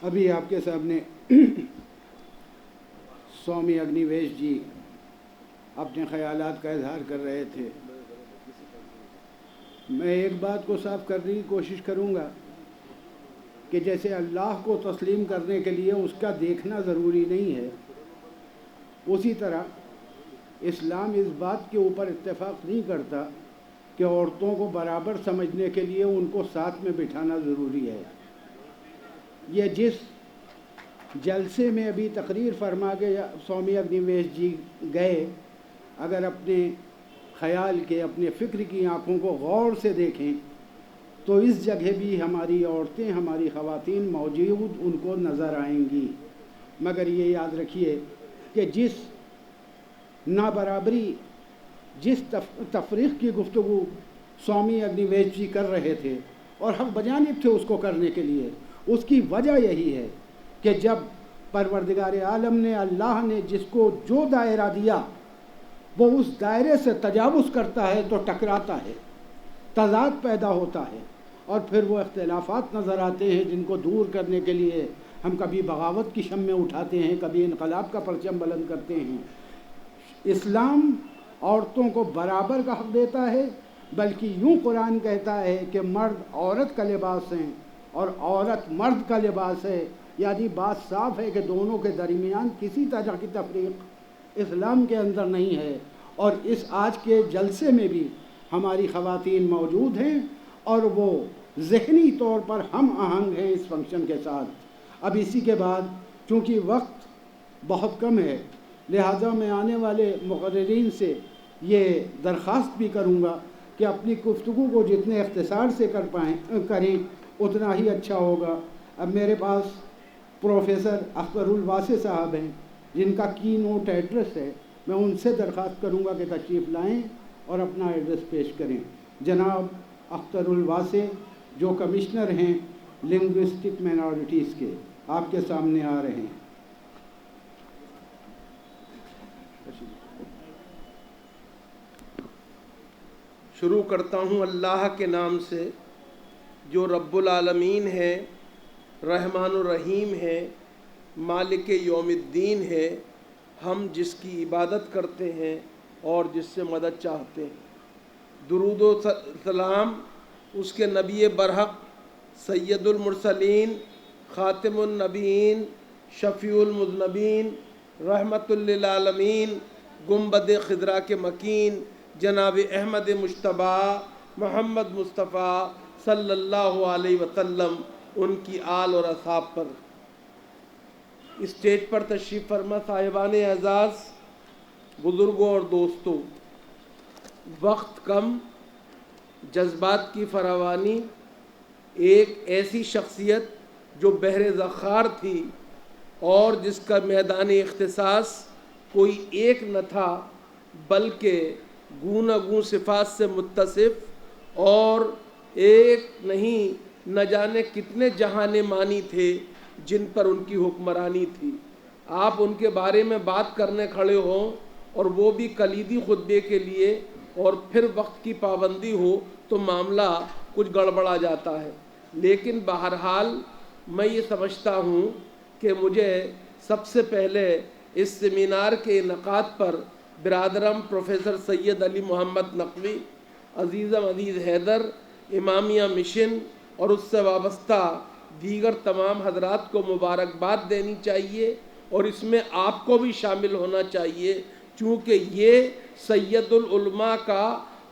ابھی آپ کے سامنے سوامی اگنیویش جی اپنے خیالات کا اظہار کر رہے تھے. میں ایک بات کو صاف کرنے کی کوشش کروں گا کہ جیسے اللہ کو تسلیم کرنے کے لیے اس کا دیکھنا ضروری نہیں ہے، اسی طرح اسلام اس بات کے اوپر اتفاق نہیں کرتا کہ عورتوں کو برابر سمجھنے کے لیے ان کو ساتھ میں بٹھانا ضروری ہے. یہ جس جلسے میں ابھی تقریر فرما کے سوامی اگنیویش جی گئے، اگر اپنے خیال کے اپنے فکر کی آنکھوں کو غور سے دیکھیں تو اس جگہ بھی ہماری عورتیں، ہماری خواتین موجود ان کو نظر آئیں گی. مگر یہ یاد رکھیے کہ جس نابرابری، جس تفریق کی گفتگو سوامی اگنیویش جی کر رہے تھے اور حق بجانب تھے اس کو کرنے کے لیے، اس کی وجہ یہی ہے کہ جب پروردگار عالم نے، اللہ نے جس کو جو دائرہ دیا وہ اس دائرے سے تجاوز کرتا ہے تو ٹکراتا ہے، تضاد پیدا ہوتا ہے، اور پھر وہ اختلافات نظر آتے ہیں جن کو دور کرنے کے لیے ہم کبھی بغاوت کی شمع اٹھاتے ہیں، کبھی انقلاب کا پرچم بلند کرتے ہیں. اسلام عورتوں کو برابر کا حق دیتا ہے، بلکہ یوں قرآن کہتا ہے کہ مرد عورت کا لباس ہیں اور عورت مرد کا لباس ہے. یعنی بات صاف ہے کہ دونوں کے درمیان کسی طرح کی تفریق اسلام کے اندر نہیں ہے. اور اس آج کے جلسے میں بھی ہماری خواتین موجود ہیں اور وہ ذہنی طور پر ہم آہنگ ہیں اس فنکشن کے ساتھ. اب اسی کے بعد چونکہ وقت بہت کم ہے، لہٰذا میں آنے والے مقررین سے یہ درخواست بھی کروں گا کہ اپنی گفتگو کو جتنے اختصار سے کریں اتنا ہی اچھا ہوگا. اب میرے پاس پروفیسر اختر الواسع صاحب ہیں جن کا کی نوٹ ایڈریس ہے، میں ان سے درخواست کروں گا کہ تشریف لائیں اور اپنا ایڈریس پیش کریں. جناب اختر الواسع جو کمشنر ہیں لنگوسٹک مائنورٹیز کے، آپ کے سامنے آ رہے ہیں. شروع کرتا ہوں اللہ کے نام سے جو رب العالمین ہے، رحمان الرحیم ہے، مالک یوم الدین ہے، ہم جس کی عبادت کرتے ہیں اور جس سے مدد چاہتے ہیں. درود و سلام اس کے نبی برحق سید المرسلین، خاتم النبیین، شفیع المذنبین، رحمت للعالمین، گنبد خضرا کے مکین جناب احمد مجتبیٰ محمد مصطفیٰ صلی اللہ علیہ وسلم، ان کی آل اور اصحاب پر. اسٹیج پر تشریف فرما صاحبان اعزاز، بزرگوں اور دوستوں، وقت کم، جذبات کی فراوانی، ایک ایسی شخصیت جو بحر ذخار تھی اور جس کا میدان اختصاص کوئی ایک نہ تھا بلکہ گوناگوں صفات سے متصف، اور ایک نہیں نہ جانے کتنے جہان مانی تھے جن پر ان کی حکمرانی تھی. آپ ان کے بارے میں بات کرنے کھڑے ہوں اور وہ بھی کلیدی خطبے کے لیے اور پھر وقت کی پابندی ہو تو معاملہ کچھ گڑبڑا جاتا ہے. لیکن بہرحال میں یہ سمجھتا ہوں کہ مجھے سب سے پہلے اس سیمینار کے انعقاد پر برادرم پروفیسر سید علی محمد نقوی، عزیزم عزیز حیدر، امامیہ مشن اور اس سے وابستہ دیگر تمام حضرات کو مبارکباد دینی چاہیے، اور اس میں آپ کو بھی شامل ہونا چاہیے، چونکہ یہ سید العلماء کا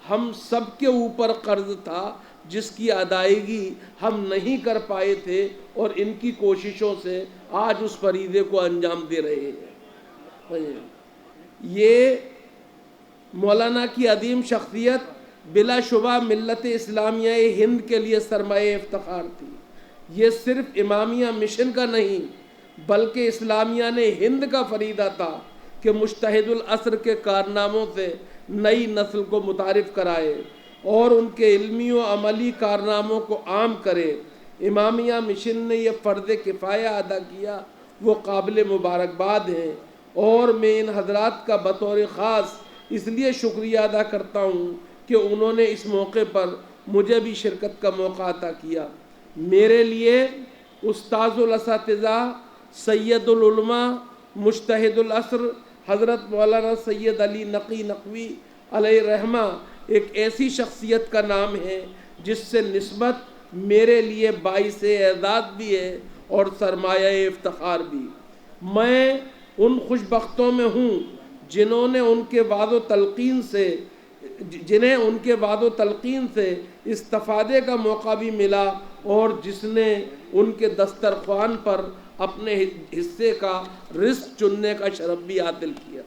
ہم سب کے اوپر قرض تھا جس کی ادائیگی ہم نہیں کر پائے تھے، اور ان کی کوششوں سے آج اس فریضے کو انجام دے رہے ہیں. یہ مولانا کی عظیم شخصیت بلا شبہ ملت اسلامیہ ہند کے لیے سرمایہ افتخار تھی. یہ صرف امامیہ مشن کا نہیں بلکہ اسلامیہ نے ہند کا فریضہ تھا کہ مجتہد العصر کے کارناموں سے نئی نسل کو متعارف کرائے اور ان کے علمی و عملی کارناموں کو عام کرے. امامیہ مشن نے یہ فرض کفایہ ادا کیا، وہ قابل مبارکباد ہیں، اور میں ان حضرات کا بطور خاص اس لیے شکریہ ادا کرتا ہوں کہ انہوں نے اس موقع پر مجھے بھی شرکت کا موقع عطا کیا. میرے لیے استاذ الاساتذہ سید العلماء مجتہد العصر حضرت مولانا سید علی نقی نقوی علیہ رحمہ ایک ایسی شخصیت کا نام ہے جس سے نسبت میرے لیے باعث اعزاز بھی ہے اور سرمایہ افتخار بھی۔ میں ان خوش بختوں میں ہوں جنہیں ان کے وعد و تلقین سے استفادے کا موقع بھی ملا اور جس نے ان کے دسترخوان پر اپنے حصے کا رزق چننے کا شرف بھی حاصل کیا۔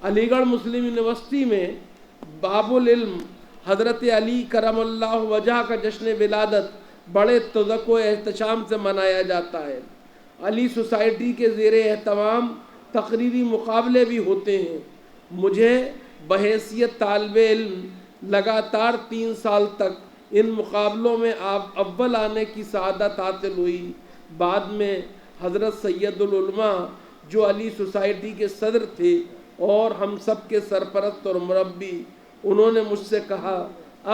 علی گڑھ مسلم یونیورسٹی میں باب العلم حضرت علی کرم اللہ وجہ کا جشن ولادت بڑے تذک و احتشام سے منایا جاتا ہے۔ علی سوسائٹی کے زیر اہتمام تقریری مقابلے بھی ہوتے ہیں۔ مجھے بحیثیت طالب علم لگاتار 3 سال تک ان مقابلوں میں اول آنے کی سعادت حاصل ہوئی۔ بعد میں حضرت سید العلماء جو علی سوسائٹی کے صدر تھے اور ہم سب کے سرپرست اور مربی، انہوں نے مجھ سے کہا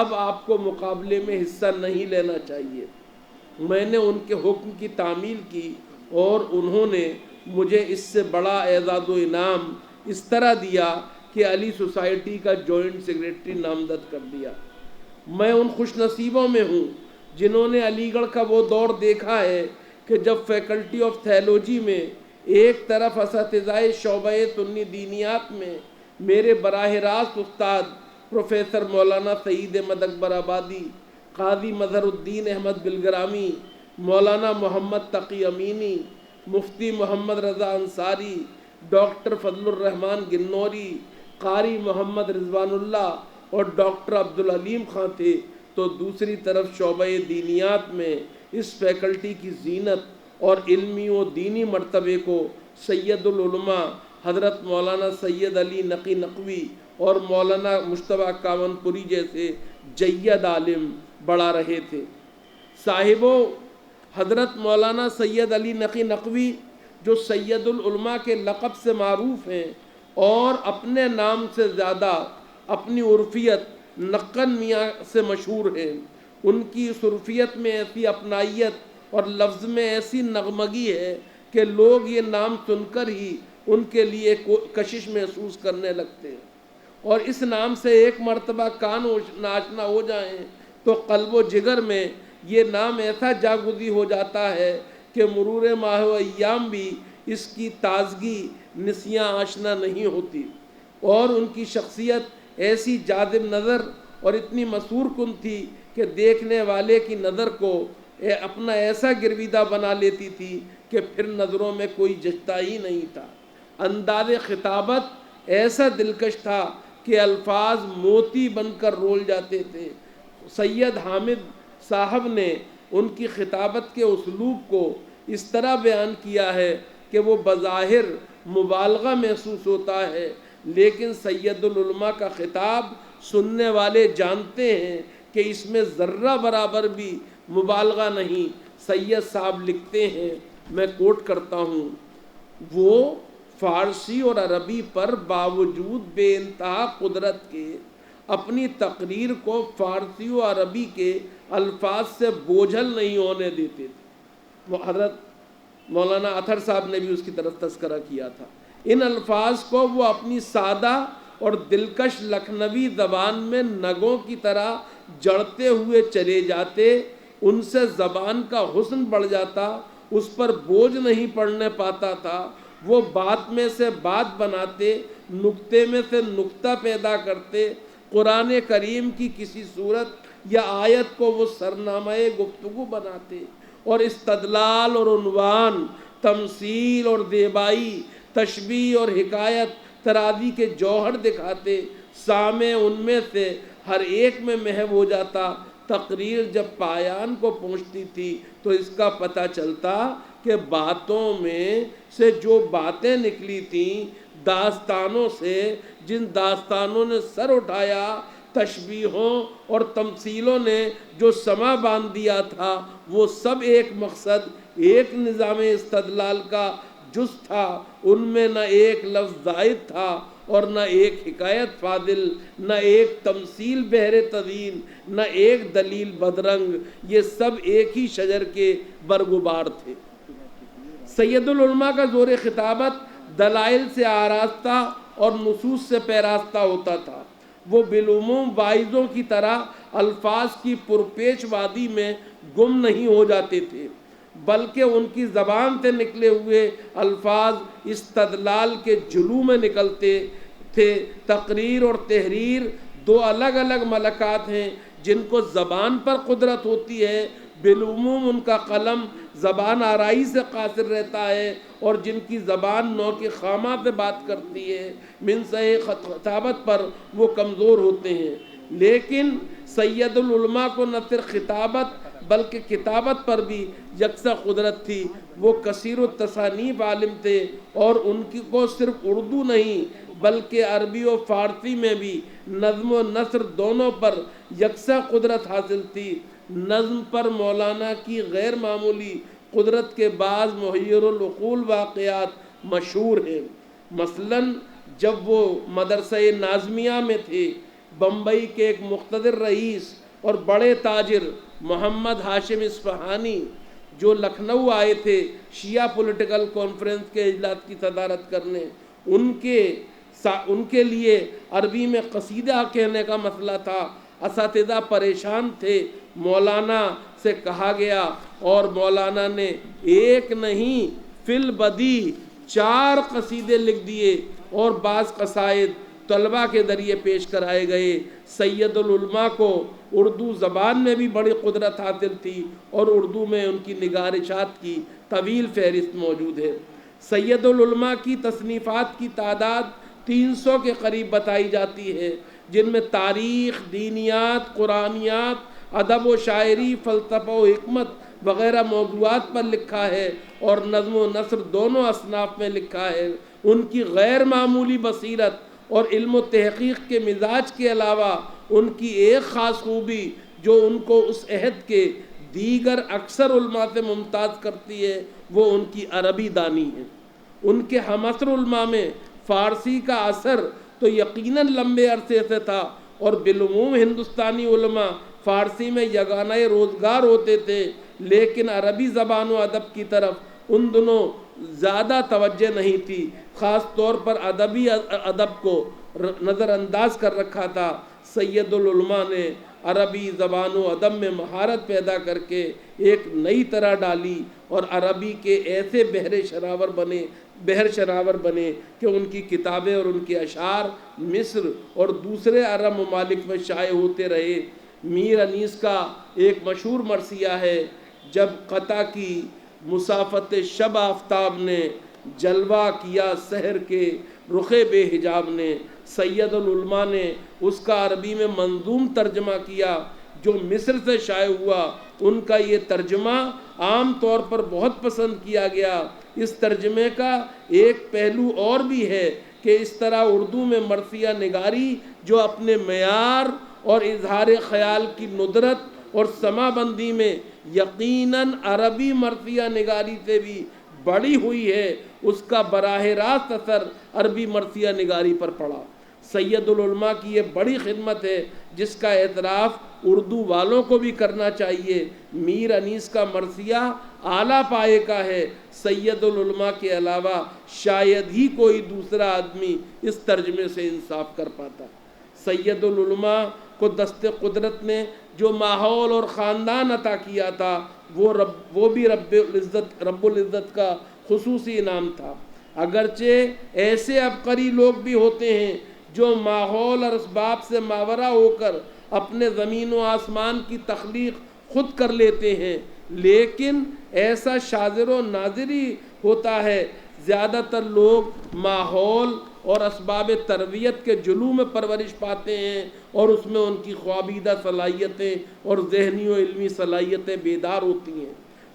اب آپ کو مقابلے میں حصہ نہیں لینا چاہیے۔ میں نے ان کے حکم کی تعمیل کی اور انہوں نے مجھے اس سے بڑا اعزاز و انعام اس طرح دیا کہ علی سوسائٹی کا جوائنٹ سیکریٹری نامزد کر دیا۔ میں ان خوش نصیبوں میں ہوں جنہوں نے علی گڑھ کا وہ دور دیکھا ہے کہ جب فیکلٹی آف تھیولوجی میں ایک طرف اساتذہ شعبہ سنی دینیات میں میرے براہ راست استاد پروفیسر مولانا سعید احمد اکبر آبادی، قاضی مظہر الدین احمد بلگرامی، مولانا محمد تقی امینی، مفتی محمد رضا انصاری، ڈاکٹر فضل الرحمان گنوری، قاری محمد رضوان اللہ اور ڈاکٹر عبدالحلیم خان تھے، تو دوسری طرف شعبہ دینیات میں اس فیکلٹی کی زینت اور علمی و دینی مرتبے کو سید العلماء حضرت مولانا سید علی نقی نقوی اور مولانا مجتبیٰ کاون پوری جیسے جید عالم بڑھا رہے تھے۔ صاحبوں، حضرت مولانا سید علی نقی نقوی جو سید العلماء کے لقب سے معروف ہیں اور اپنے نام سے زیادہ اپنی عرفیت نقن میاں سے مشہور ہیں، ان کی اس عرفیت میں ایسی اپنائیت اور لفظ میں ایسی نغمگی ہے کہ لوگ یہ نام سن کر ہی ان کے لیے کشش محسوس کرنے لگتے ہیں، اور اس نام سے ایک مرتبہ کان آشنا ہو جائیں تو قلب و جگر میں یہ نام ایسا جاگزی ہو جاتا ہے کہ مرور ماہ و ایام بھی اس کی تازگی نسیاں آشنا نہیں ہوتی۔ اور ان کی شخصیت ایسی جاذب نظر اور اتنی مسحور کن تھی کہ دیکھنے والے کی نظر کو اپنا ایسا گرویدہ بنا لیتی تھی کہ پھر نظروں میں کوئی جچتا ہی نہیں تھا۔ انداز خطابت ایسا دلکش تھا کہ الفاظ موتی بن کر رول جاتے تھے۔ سید حامد صاحب نے ان کی خطابت کے اسلوب کو اس طرح بیان کیا ہے کہ وہ بظاہر مبالغہ محسوس ہوتا ہے، لیکن سید العلماء کا خطاب سننے والے جانتے ہیں کہ اس میں ذرہ برابر بھی مبالغہ نہیں۔ سید صاحب لکھتے ہیں، میں کوٹ کرتا ہوں، وہ فارسی اور عربی پر باوجود بے انتہا قدرت کے اپنی تقریر کو فارسی و عربی کے الفاظ سے بوجھل نہیں ہونے دیتے تھے۔ حضرت مولانا اطہر صاحب نے بھی اس کی طرف تذکرہ کیا تھا۔ ان الفاظ کو وہ اپنی سادہ اور دلکش لکھنوی زبان میں نگوں کی طرح جڑتے ہوئے چلے جاتے، ان سے زبان کا حسن بڑھ جاتا، اس پر بوجھ نہیں پڑنے پاتا تھا۔ وہ بات میں سے بات بناتے، نکتے میں سے نکتہ پیدا کرتے، قرآن کریم کی کسی صورت یا آیت کو وہ سرنامہ گفتگو بناتے اور استدلال اور عنوان، تمثیل اور زیبائی، تشبیہ اور حکایت ترازی کے جوہر دکھاتے۔ سامع ان میں سے ہر ایک میں محو ہو جاتا۔ تقریر جب پایان کو پہنچتی تھی تو اس کا پتہ چلتا کہ باتوں میں سے جو باتیں نکلی تھیں، داستانوں سے جن داستانوں نے سر اٹھایا، تشبیہوں اور تمثیلوں نے جو سما باندھ دیا تھا، وہ سب ایک مقصد، ایک نظام استدلال کا جز تھا۔ ان میں نہ ایک لفظ زائد تھا اور نہ ایک حکایت فاضل، نہ ایک تمثیل بہر تزئین، نہ ایک دلیل بدرنگ، یہ سب ایک ہی شجر کے برگبار تھے۔ سید العلماء کا زور خطابت دلائل سے آراستہ اور نصوص سے پیراستہ ہوتا تھا۔ وہ بالعموم واعظوں کی طرح الفاظ کی پرپیچ وادی میں گم نہیں ہو جاتے تھے، بلکہ ان کی زبان سے نکلے ہوئے الفاظ استدلال کے جلو میں نکلتے تھے۔ تقریر اور تحریر دو الگ الگ ملکات ہیں، جن کو زبان پر قدرت ہوتی ہے بالعموم ان کا قلم زبان آرائی سے قاصر رہتا ہے، اور جن کی زبان نو کے خامہ سے بات کرتی ہے منصع خطابت پر وہ کمزور ہوتے ہیں۔ لیکن سید العلماء کو نہ صرف خطابت بلکہ کتابت پر بھی یکساں قدرت تھی۔ وہ کثیر التصانیف عالم تھے، اور ان کی کو صرف اردو نہیں بلکہ عربی و فارسی میں بھی نظم و نثر دونوں پر یکساں قدرت حاصل تھی۔ نظم پر مولانا کی غیر معمولی قدرت کے بعض محیر العقول واقعات مشہور ہیں۔ مثلاً جب وہ مدرسہ ناظمیہ میں تھے، بمبئی کے ایک مقتدر رئیس اور بڑے تاجر محمد ہاشم اصفہانی جو لکھنؤ آئے تھے شیعہ پولیٹیکل کانفرنس کے اجلاس کی صدارت کرنے، ان کے لیے عربی میں قصیدہ کہنے کا مسئلہ تھا۔ اساتذہ پریشان تھے۔ مولانا سے کہا گیا اور مولانا نے ایک نہیں فی البدی 4 قصیدے لکھ دیے، اور بعض قصائد طلباء کے ذریعے پیش کرائے گئے۔ سید العلماء کو اردو زبان میں بھی بڑی قدرت حاصل تھی، اور اردو میں ان کی نگارشات کی طویل فہرست موجود ہے۔ سید العلماء کی تصنیفات کی تعداد 300 کے قریب بتائی جاتی ہے، جن میں تاریخ، دینیات، قرآنیات، ادب و شاعری، فلسفہ و حکمت وغیرہ موضوعات پر لکھا ہے، اور نظم و نثر دونوں اصناف میں لکھا ہے۔ ان کی غیر معمولی بصیرت اور علم و تحقیق کے مزاج کے علاوہ ان کی ایک خاص خوبی جو ان کو اس عہد کے دیگر اکثر علماء سے ممتاز کرتی ہے، وہ ان کی عربی دانی ہے۔ ان کے ہمعصر علماء میں فارسی کا اثر تو یقیناً لمبے عرصے سے تھا، اور بالعموم ہندوستانی علماء فارسی میں یگانہ روزگار ہوتے تھے، لیکن عربی زبان و ادب کی طرف ان دنوں زیادہ توجہ نہیں تھی۔ خاص طور پر ادبی ادب کو نظر انداز کر رکھا تھا۔ سید العلماء نے عربی زبان و ادب میں مہارت پیدا کر کے ایک نئی طرح ڈالی، اور عربی کے ایسے بحر شناور بنے کہ ان کی کتابیں اور ان کے اشعار مصر اور دوسرے عرب ممالک میں شائع ہوتے رہے۔ میر انیس کا ایک مشہور مرثیہ ہے: جب قطع کی مسافت شب آفتاب نے، جلوہ کیا سحر کے رخ بے حجاب نے۔ سید العلماء نے اس کا عربی میں منظوم ترجمہ کیا جو مصر سے شائع ہوا۔ ان کا یہ ترجمہ عام طور پر بہت پسند کیا گیا۔ اس ترجمے کا ایک پہلو اور بھی ہے کہ اس طرح اردو میں مرثیہ نگاری جو اپنے معیار اور اظہار خیال کی ندرت اور سما بندی میں یقیناً عربی مرثیہ نگاری سے بھی بڑی ہوئی ہے، اس کا براہ راست اثر عربی مرثیہ نگاری پر پڑا۔ سید العلماء کی یہ بڑی خدمت ہے جس کا اعتراف اردو والوں کو بھی کرنا چاہیے۔ میر انیس کا مرثیہ اعلیٰ پائے کا ہے۔ سید العلماء کے علاوہ شاید ہی کوئی دوسرا آدمی اس ترجمے سے انصاف کر پاتا۔ سید العلماء کو دست قدرت نے جو ماحول اور خاندان عطا کیا تھا وہ بھی رب العزت کا خصوصی انعام تھا۔ اگرچہ ایسے عبقری لوگ بھی ہوتے ہیں جو ماحول اور اسباب سے ماورا ہو کر اپنے زمین و آسمان کی تخلیق خود کر لیتے ہیں، لیکن ایسا شاذر و نادر ہی ہوتا ہے۔ زیادہ تر لوگ ماحول اور اسباب تربیت کے جلو میں پرورش پاتے ہیں، اور اس میں ان کی خوابیدہ صلاحیتیں اور ذہنی و علمی صلاحیتیں بیدار ہوتی ہیں۔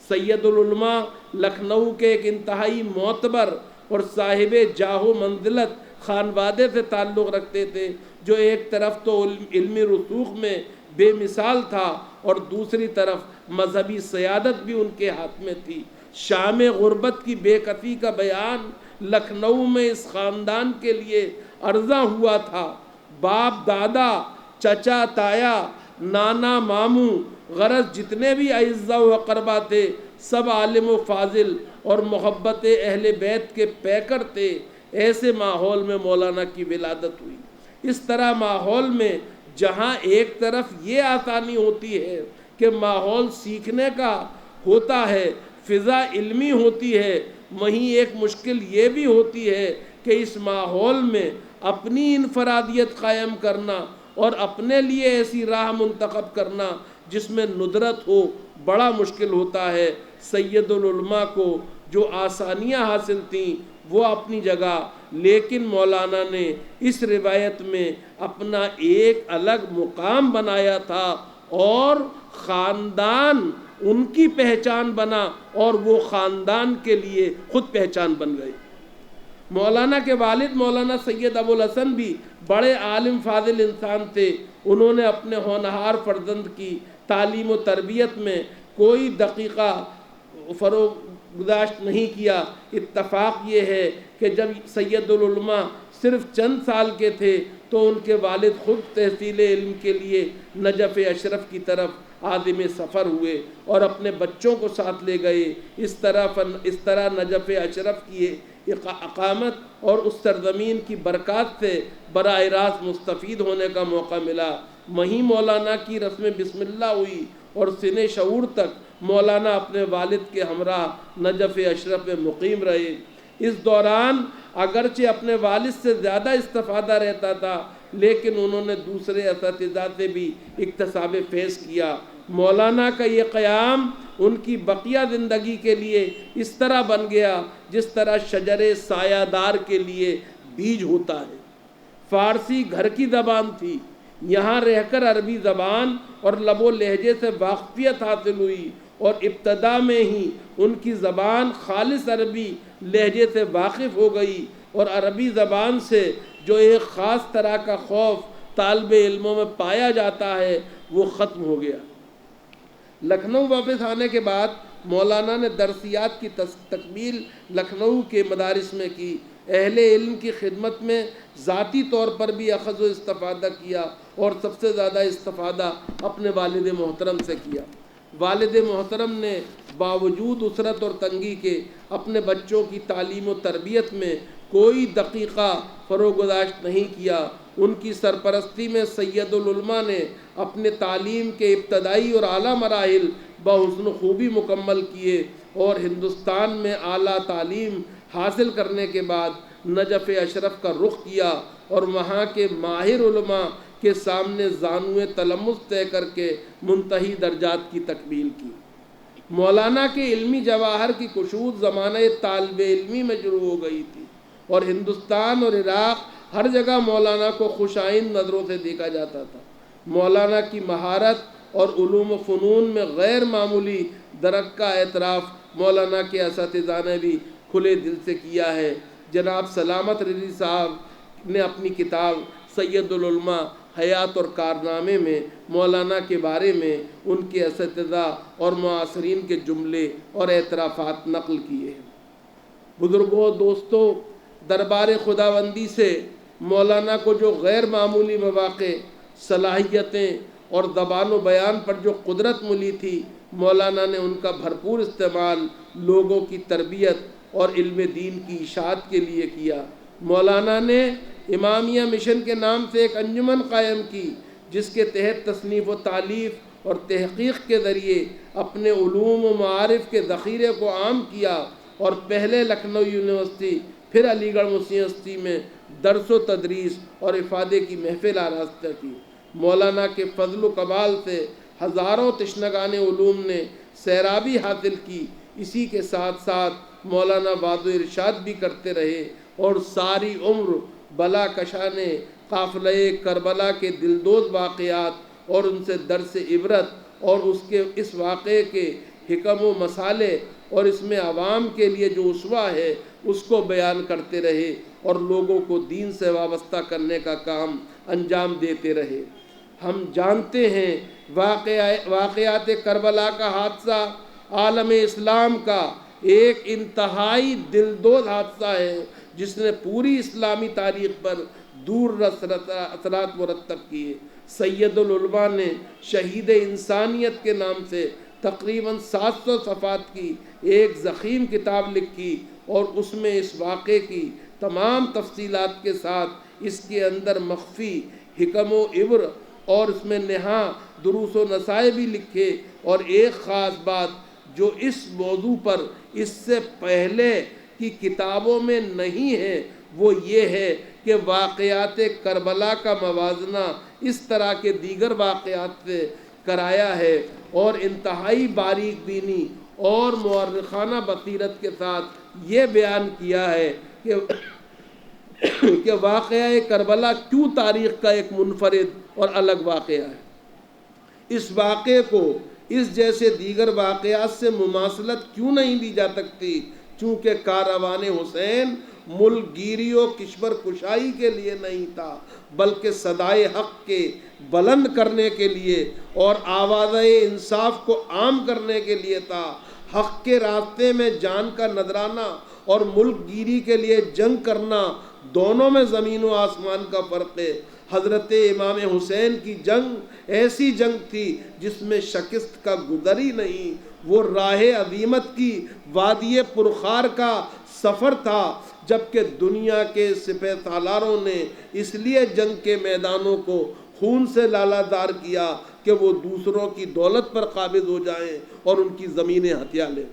سید العلماء لکھنؤ کے ایک انتہائی معتبر اور صاحب جاہ و منزلت خانوادے سے تعلق رکھتے تھے، جو ایک طرف تو علمی رسوخ میں بے مثال تھا، اور دوسری طرف مذہبی سیادت بھی ان کے ہاتھ میں تھی۔ شام غربت کی بے کسی کا بیان لکھنؤ میں اس خاندان کے لیے ارزاں ہوا تھا۔ باپ دادا، چچا تایا، نانا ماموں، غرض جتنے بھی اعزاء و اقربا تھے سب عالم و فاضل اور محبت اہل بیت کے پیکر تھے۔ ایسے ماحول میں مولانا کی ولادت ہوئی۔ اس طرح ماحول میں جہاں ایک طرف یہ آسانی ہوتی ہے کہ ماحول سیکھنے کا ہوتا ہے، فضا علمی ہوتی ہے، وہیں ایک مشکل یہ بھی ہوتی ہے کہ اس ماحول میں اپنی انفرادیت قائم کرنا اور اپنے لیے ایسی راہ منتخب کرنا جس میں ندرت ہو بڑا مشکل ہوتا ہے۔ سید العلماء کو جو آسانیاں حاصل تھیں وہ اپنی جگہ، لیکن مولانا نے اس روایت میں اپنا ایک الگ مقام بنایا تھا اور خاندان ان کی پہچان بنا اور وہ خاندان کے لیے خود پہچان بن گئے۔ مولانا کے والد مولانا سید ابو الحسن بھی بڑے عالم فاضل انسان تھے۔ انہوں نے اپنے ہونہار فرزند کی تعلیم و تربیت میں کوئی دقیقہ فروغ گزاشت نہیں کیا۔ اتفاق یہ ہے کہ جب سید العلماء صرف چند سال کے تھے تو ان کے والد خود تحصیل علم کے لیے نجف اشرف کی طرف عازم سفر ہوئے اور اپنے بچوں کو ساتھ لے گئے۔ اس طرح نجف اشرف کی اقامت اور اس سرزمین کی برکات سے براہ راست مستفید ہونے کا موقع ملا۔ وہیں مولانا کی رسم بسم اللہ ہوئی اور سن شعور تک مولانا اپنے والد کے ہمراہ نجف اشرف میں مقیم رہے۔ اس دوران اگرچہ اپنے والد سے زیادہ استفادہ رہتا تھا لیکن انہوں نے دوسرے اساتذہ سے بھی اکتساب فیض کیا۔ مولانا کا یہ قیام ان کی بقیہ زندگی کے لیے اس طرح بن گیا جس طرح شجر سایہ دار کے لیے بیج ہوتا ہے۔ فارسی گھر کی زبان تھی، یہاں رہ کر عربی زبان اور لب و لہجے سے واقفیت حاصل ہوئی اور ابتدا میں ہی ان کی زبان خالص عربی لہجے سے واقف ہو گئی اور عربی زبان سے جو ایک خاص طرح کا خوف طالب علموں میں پایا جاتا ہے وہ ختم ہو گیا۔ لکھنؤ واپس آنے کے بعد مولانا نے درسیات کی تکمیل لکھنؤ کے مدارس میں کی۔ اہل علم کی خدمت میں ذاتی طور پر بھی اخذ و استفادہ کیا اور سب سے زیادہ استفادہ اپنے والد محترم سے کیا۔ والد محترم نے باوجود اسرت اور تنگی کے اپنے بچوں کی تعلیم و تربیت میں کوئی دقیقہ فروغ گزاشت نہیں کیا۔ ان کی سرپرستی میں سید العلماء نے اپنے تعلیم کے ابتدائی اور اعلیٰ مراحل بحسن خوبی مکمل کیے اور ہندوستان میں اعلیٰ تعلیم حاصل کرنے کے بعد نجف اشرف کا رخ کیا اور وہاں کے ماہر علماء کے سامنے زانوِ تلمس طے کر کے منتہی درجات کی تکمیل کی۔ مولانا کے علمی جواہر کی کشود زمانہ طالب علمی میں شروع ہو گئی تھی اور ہندوستان اور عراق ہر جگہ مولانا کو خوش آئند نظروں سے دیکھا جاتا تھا۔ مولانا کی مہارت اور علوم و فنون میں غیر معمولی درک کا اعتراف مولانا کے اساتذہ نے بھی کھلے دل سے کیا ہے۔ جناب سلامت رضوی صاحب نے اپنی کتاب سید العلماء حیات اور کارنامے میں مولانا کے بارے میں ان کے اساتذہ اور معاصرین کے جملے اور اعترافات نقل کیے ہیں۔ بزرگوں، دوستوں، دربار خداوندی سے مولانا کو جو غیر معمولی مواقع، صلاحیتیں اور زبان و بیان پر جو قدرت ملی تھی، مولانا نے ان کا بھرپور استعمال لوگوں کی تربیت اور علم دین کی اشاعت کے لیے کیا۔ مولانا نے امامیہ مشن کے نام سے ایک انجمن قائم کی جس کے تحت تصنیف و تالیف اور تحقیق کے ذریعے اپنے علوم و معارف کے ذخیرے کو عام کیا اور پہلے لکھنؤ یونیورسٹی پھر علی گڑھ مسلم یونیورسٹی میں درس و تدریس اور افادے کی محفل آراستہ کی۔ مولانا کے فضل و کمال سے ہزاروں تشنگان علوم نے سیرابی حاصل کی۔ اسی کے ساتھ ساتھ مولانا وعظ و ارشاد بھی کرتے رہے اور ساری عمر بلا کشان قافلہ کربلا کے دلدوز واقعات اور ان سے درس عبرت اور اس واقعے کے حکم و مسالے اور اس میں عوام کے لیے جو اسوہ ہے اس کو بیان کرتے رہے اور لوگوں کو دین سے وابستہ کرنے کا کام انجام دیتے رہے۔ ہم جانتے ہیں واقعات کربلا کا حادثہ عالم اسلام کا ایک انتہائی دلدوز حادثہ ہے جس نے پوری اسلامی تاریخ پر دور رس اثرات مرتب کیے۔ سید العلماء نے شہید انسانیت کے نام سے تقریباً 700 صفحات کی ایک ضخیم کتاب لکھی اور اس میں اس واقعے کی تمام تفصیلات کے ساتھ اس کے اندر مخفی حکم و عبر اور اس میں نہا دروس و نصائح بھی لکھے۔ اور ایک خاص بات جو اس موضوع پر اس سے پہلے کی کتابوں میں نہیں ہے وہ یہ ہے کہ واقعات کربلا کا موازنہ اس طرح کے دیگر واقعات سے کرایا ہے اور انتہائی باریک بینی اور مورخانہ بصیرت کے ساتھ یہ بیان کیا ہے کہ واقعہ کربلا کیوں تاریخ کا ایک منفرد اور الگ واقعہ ہے۔ اس واقعے کو اس جیسے دیگر واقعات سے مماثلت کیوں نہیں دی جا سکتی؟ چونکہ کاروان حسین ملک گیری و کشور کشائی کے لیے نہیں تھا بلکہ صدائے حق کے بلند کرنے کے لیے اور آواز انصاف کو عام کرنے کے لیے تھا۔ حق کے راستے میں جان کا نذرانہ اور ملک گیری کے لیے جنگ کرنا، دونوں میں زمین و آسمان کا فرق ہے۔ حضرت امام حسین کی جنگ ایسی جنگ تھی جس میں شکست کا گزر ہی نہیں، وہ راہ عظیمت کی وادی پرخار کا سفر تھا، جبکہ دنیا کے سپہ سالاروں نے اس لیے جنگ کے میدانوں کو خون سے لالہدار کیا کہ وہ دوسروں کی دولت پر قابض ہو جائیں اور ان کی زمینیں ہتھیا لیں۔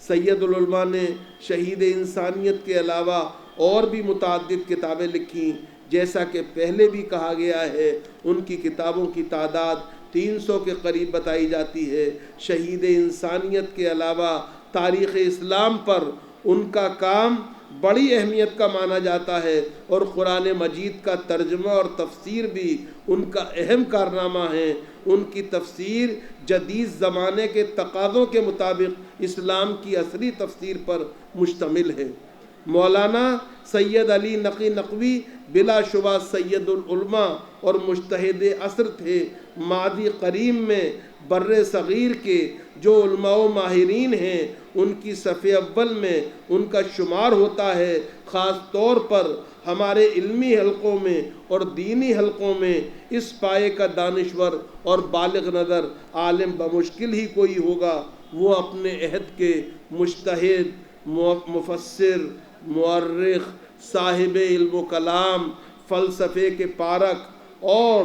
سید العلماء نے شہید انسانیت کے علاوہ اور بھی متعدد کتابیں لکھیں۔ جیسا کہ پہلے بھی کہا گیا ہے ان کی کتابوں کی تعداد 300 کے قریب بتائی جاتی ہے۔ شہید انسانیت کے علاوہ تاریخ اسلام پر ان کا کام بڑی اہمیت کا مانا جاتا ہے اور قرآن مجید کا ترجمہ اور تفسیر بھی ان کا اہم کارنامہ ہے۔ ان کی تفسیر جدید زمانے کے تقاضوں کے مطابق اسلام کی اصلی تفسیر پر مشتمل ہے۔ مولانا سید علی نقی نقوی بلا شبہ سید العلماء اور مجتہد عصر تھے۔ ماضی قریب میں بر صغیر کے جو علماء و ماہرین ہیں ان کی صف اول میں ان کا شمار ہوتا ہے۔ خاص طور پر ہمارے علمی حلقوں میں اور دینی حلقوں میں اس پائے کا دانشور اور بالغ نظر عالم بمشکل ہی کوئی ہوگا وہ اپنے عہد کے مجتہد، مفسر، مورخ، صاحب علم و کلام، فلسفے کے پارک اور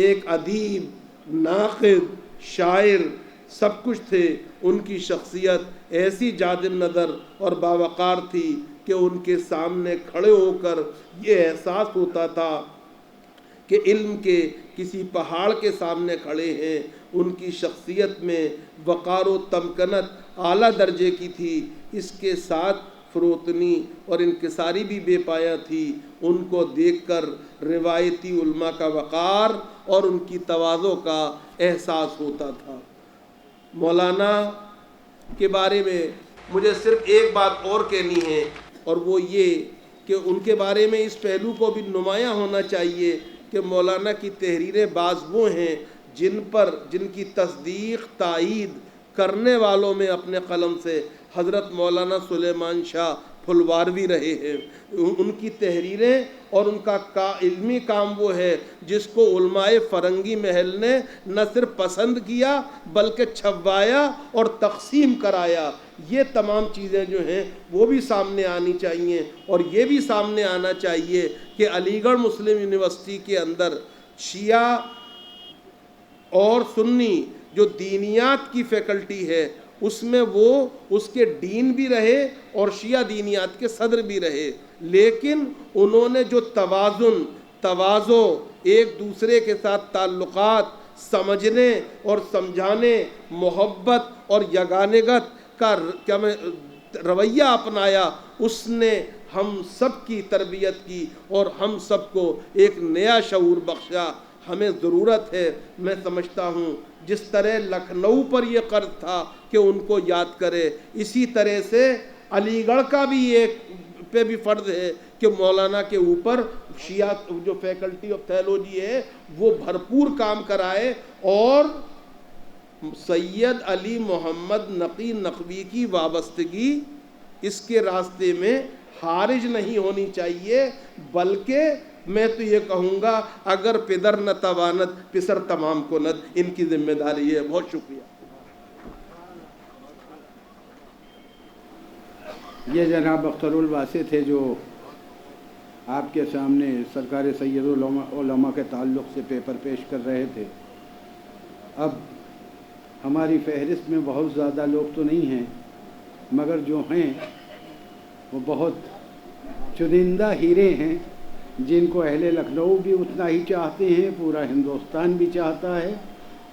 ایک ادیب، ناقد، شاعر سب کچھ تھے۔ ان کی شخصیت ایسی جادل نظر اور باوقار تھی کہ ان کے سامنے کھڑے ہو کر یہ احساس ہوتا تھا کہ علم کے کسی پہاڑ کے سامنے کھڑے ہیں۔ ان کی شخصیت میں وقار و تمکنت اعلیٰ درجے کی تھی، اس کے ساتھ فروتنی اور انکساری بھی بے پایا تھی۔ ان کو دیکھ کر روایتی علماء کا وقار اور ان کی تواضع کا احساس ہوتا تھا۔ مولانا کے بارے میں مجھے صرف ایک بات اور کہنی ہے اور وہ یہ کہ ان کے بارے میں اس پہلو کو بھی نمایاں ہونا چاہیے کہ مولانا کی تحریریں بعض وہ ہیں جن کی تصدیق تائید کرنے والوں میں اپنے قلم سے حضرت مولانا سلیمان شاہ پھلواروی رہے ہیں۔ ان کی تحریریں اور ان کا علمی کام وہ ہے جس کو علماء فرنگی محل نے نہ صرف پسند کیا بلکہ چھپوایا اور تقسیم کرایا۔ یہ تمام چیزیں جو ہیں وہ بھی سامنے آنی چاہیے اور یہ بھی سامنے آنا چاہیے کہ علی گڑھ مسلم یونیورسٹی کے اندر شیعہ اور سنی جو دینیات کی فیکلٹی ہے اس میں وہ اس کے ڈین بھی رہے اور شیعہ دینیات کے صدر بھی رہے، لیکن انہوں نے جو تواضع، ایک دوسرے کے ساتھ تعلقات سمجھنے اور سمجھانے، محبت اور یگانگت کا رویہ اپنایا، اس نے ہم سب کی تربیت کی اور ہم سب کو ایک نیا شعور بخشا۔ ہمیں ضرورت ہے، میں سمجھتا ہوں جس طرح لکھنؤ پر یہ قرض تھا کہ ان کو یاد کرے، اسی طرح سے علی گڑھ کا بھی ایک پہ بھی فرض ہے کہ مولانا کے اوپر شیعہ جو فیکلٹی آف تھیولوجی ہے وہ بھرپور کام کرائے اور سید علی محمد نقی نقوی کی وابستگی اس کے راستے میں خارج نہیں ہونی چاہیے، بلکہ میں تو یہ کہوں گا اگر پدر نہ توانت پسر تمام کنت، ان کی ذمہ داری ہے۔ بہت شکریہ۔ یہ جناب اختر الواسع تھے جو آپ کے سامنے سرکار سید علماء کے تعلق سے پیپر پیش کر رہے تھے۔ اب ہماری فہرست میں بہت زیادہ لوگ تو نہیں ہیں، مگر جو ہیں وہ بہت چنندہ ہیرے ہیں جن کو اہل لکھنؤ بھی اتنا ہی چاہتے ہیں، پورا ہندوستان بھی چاہتا ہے،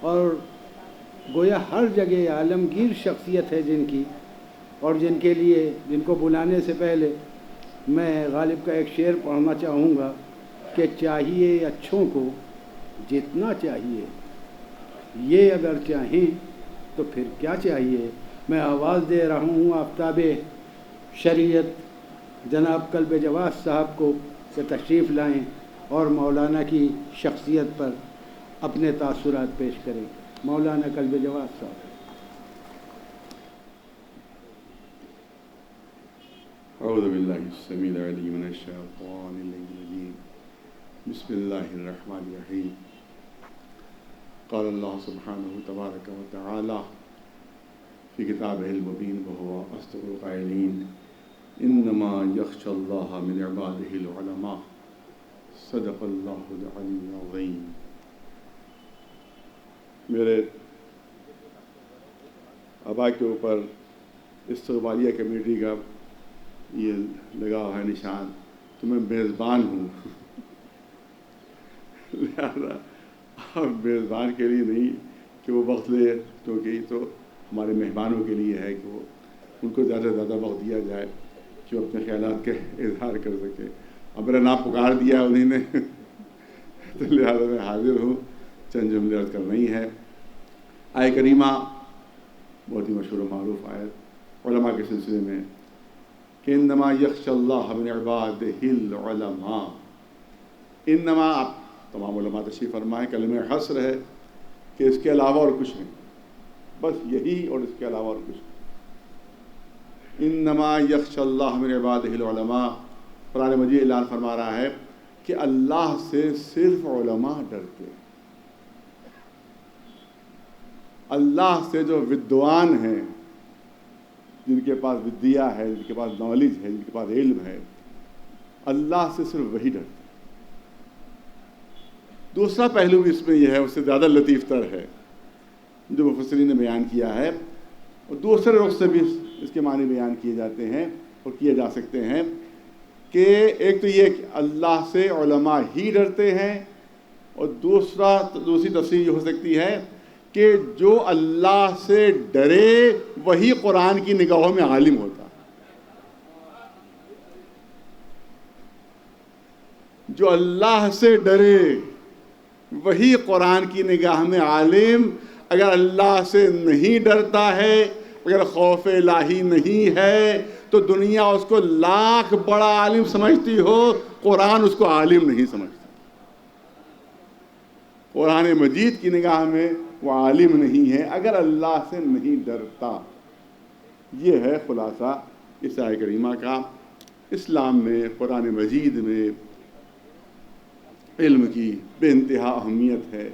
اور گویا ہر جگہ عالمگیر شخصیت ہے جن کی، اور جن کے لیے، جن کو بلانے سے پہلے میں غالب کا ایک شعر پڑھنا چاہوں گا کہ چاہیے اچھوں کو جتنا چاہیے، یہ اگر چاہیں تو پھر کیا چاہیے۔ میں آواز دے رہا ہوں آفتاب شریعت جناب قلب جواز صاحب کو کہ تشریف لائیں اور مولانا کی شخصیت پر اپنے تاثرات پیش کریں۔ مولانا قلب جواز صاحب۔ اعوذ باللہ السمیع العلیم من الشیطان الرجیم، بسم اللہ الرحمن الرحیم۔ قال اللہ سبحانہ تبارک و تعالی فی کتابہ المبین وہو اصدق القائلین، انما یخشی اللہ من عبادہ العلماء، صدق اللہ العلی العظیم۔ میرے آبا کے اوپر استقبالیہ کمیٹی کا یہ لگا ہوا ہے نشان، تو میں میزبان ہوں، لہذا اب میزبان کے لیے نہیں کہ وہ وقت لے، کیونکہ تو ہمارے مہمانوں کے لیے ہے کہ وہ ان کو زیادہ سے زیادہ وقت دیا جائے کہ وہ اپنے خیالات کا اظہار کر سکے۔ اب میرا نام پکار دیا انہیں نے تو لہٰذا میں حاضر ہوں، چند جملے عرض کرنا ہی ہے۔ آیت کریمہ بہت ہی مشہور و معروف آیت علماء کے سلسلے میں کہ انما یخشی اللہ من عبادہ العلماء، انما، آپ تمام علماء تشریف فرمائیں، کلمہ حصر ہے کہ اس کے علاوہ اور کچھ نہیں، بس یہی اور اس کے علاوہ اور کچھ نہیں۔ انما یخشی اللہ من عبادہ العلماء، قرآن مجید اعلان فرما رہا ہے کہ اللہ سے صرف علماء ڈرتے ہیں۔ اللہ سے جو ودوان ہیں، جن کے پاس ودیا ہے، جن کے پاس نالج ہے، جن کے پاس علم ہے، اللہ سے صرف وہی ڈرتے ہیں۔ دوسرا پہلو بھی اس میں یہ ہے، اس سے زیادہ لطیف تر ہے، جو مفسرین نے بیان کیا ہے، اور دوسرے رخ سے بھی اس کے معنی بیان کیے جاتے ہیں اور کیے جا سکتے ہیں کہ ایک تو یہ کہ اللہ سے علماء ہی ڈرتے ہیں، اور دوسری تفسیر یہ ہو سکتی ہے کہ جو اللہ سے ڈرے وہی قرآن کی نگاہوں میں عالم ہوتا ہے۔ جو اللہ سے ڈرے وہی قرآن کی نگاہ میں عالم۔ اگر اللہ سے نہیں ڈرتا ہے، اگر خوف الہی نہیں ہے، تو دنیا اس کو لاکھ بڑا عالم سمجھتی ہو، قرآن اس کو عالم نہیں سمجھتا۔ قرآن مجید کی نگاہ میں وہ عالم نہیں ہے اگر اللہ سے نہیں ڈرتا۔ یہ ہے خلاصہ اس آیت کریمہ کا۔ اسلام میں، قرآن مجید میں علم کی بے انتہا اہمیت ہے۔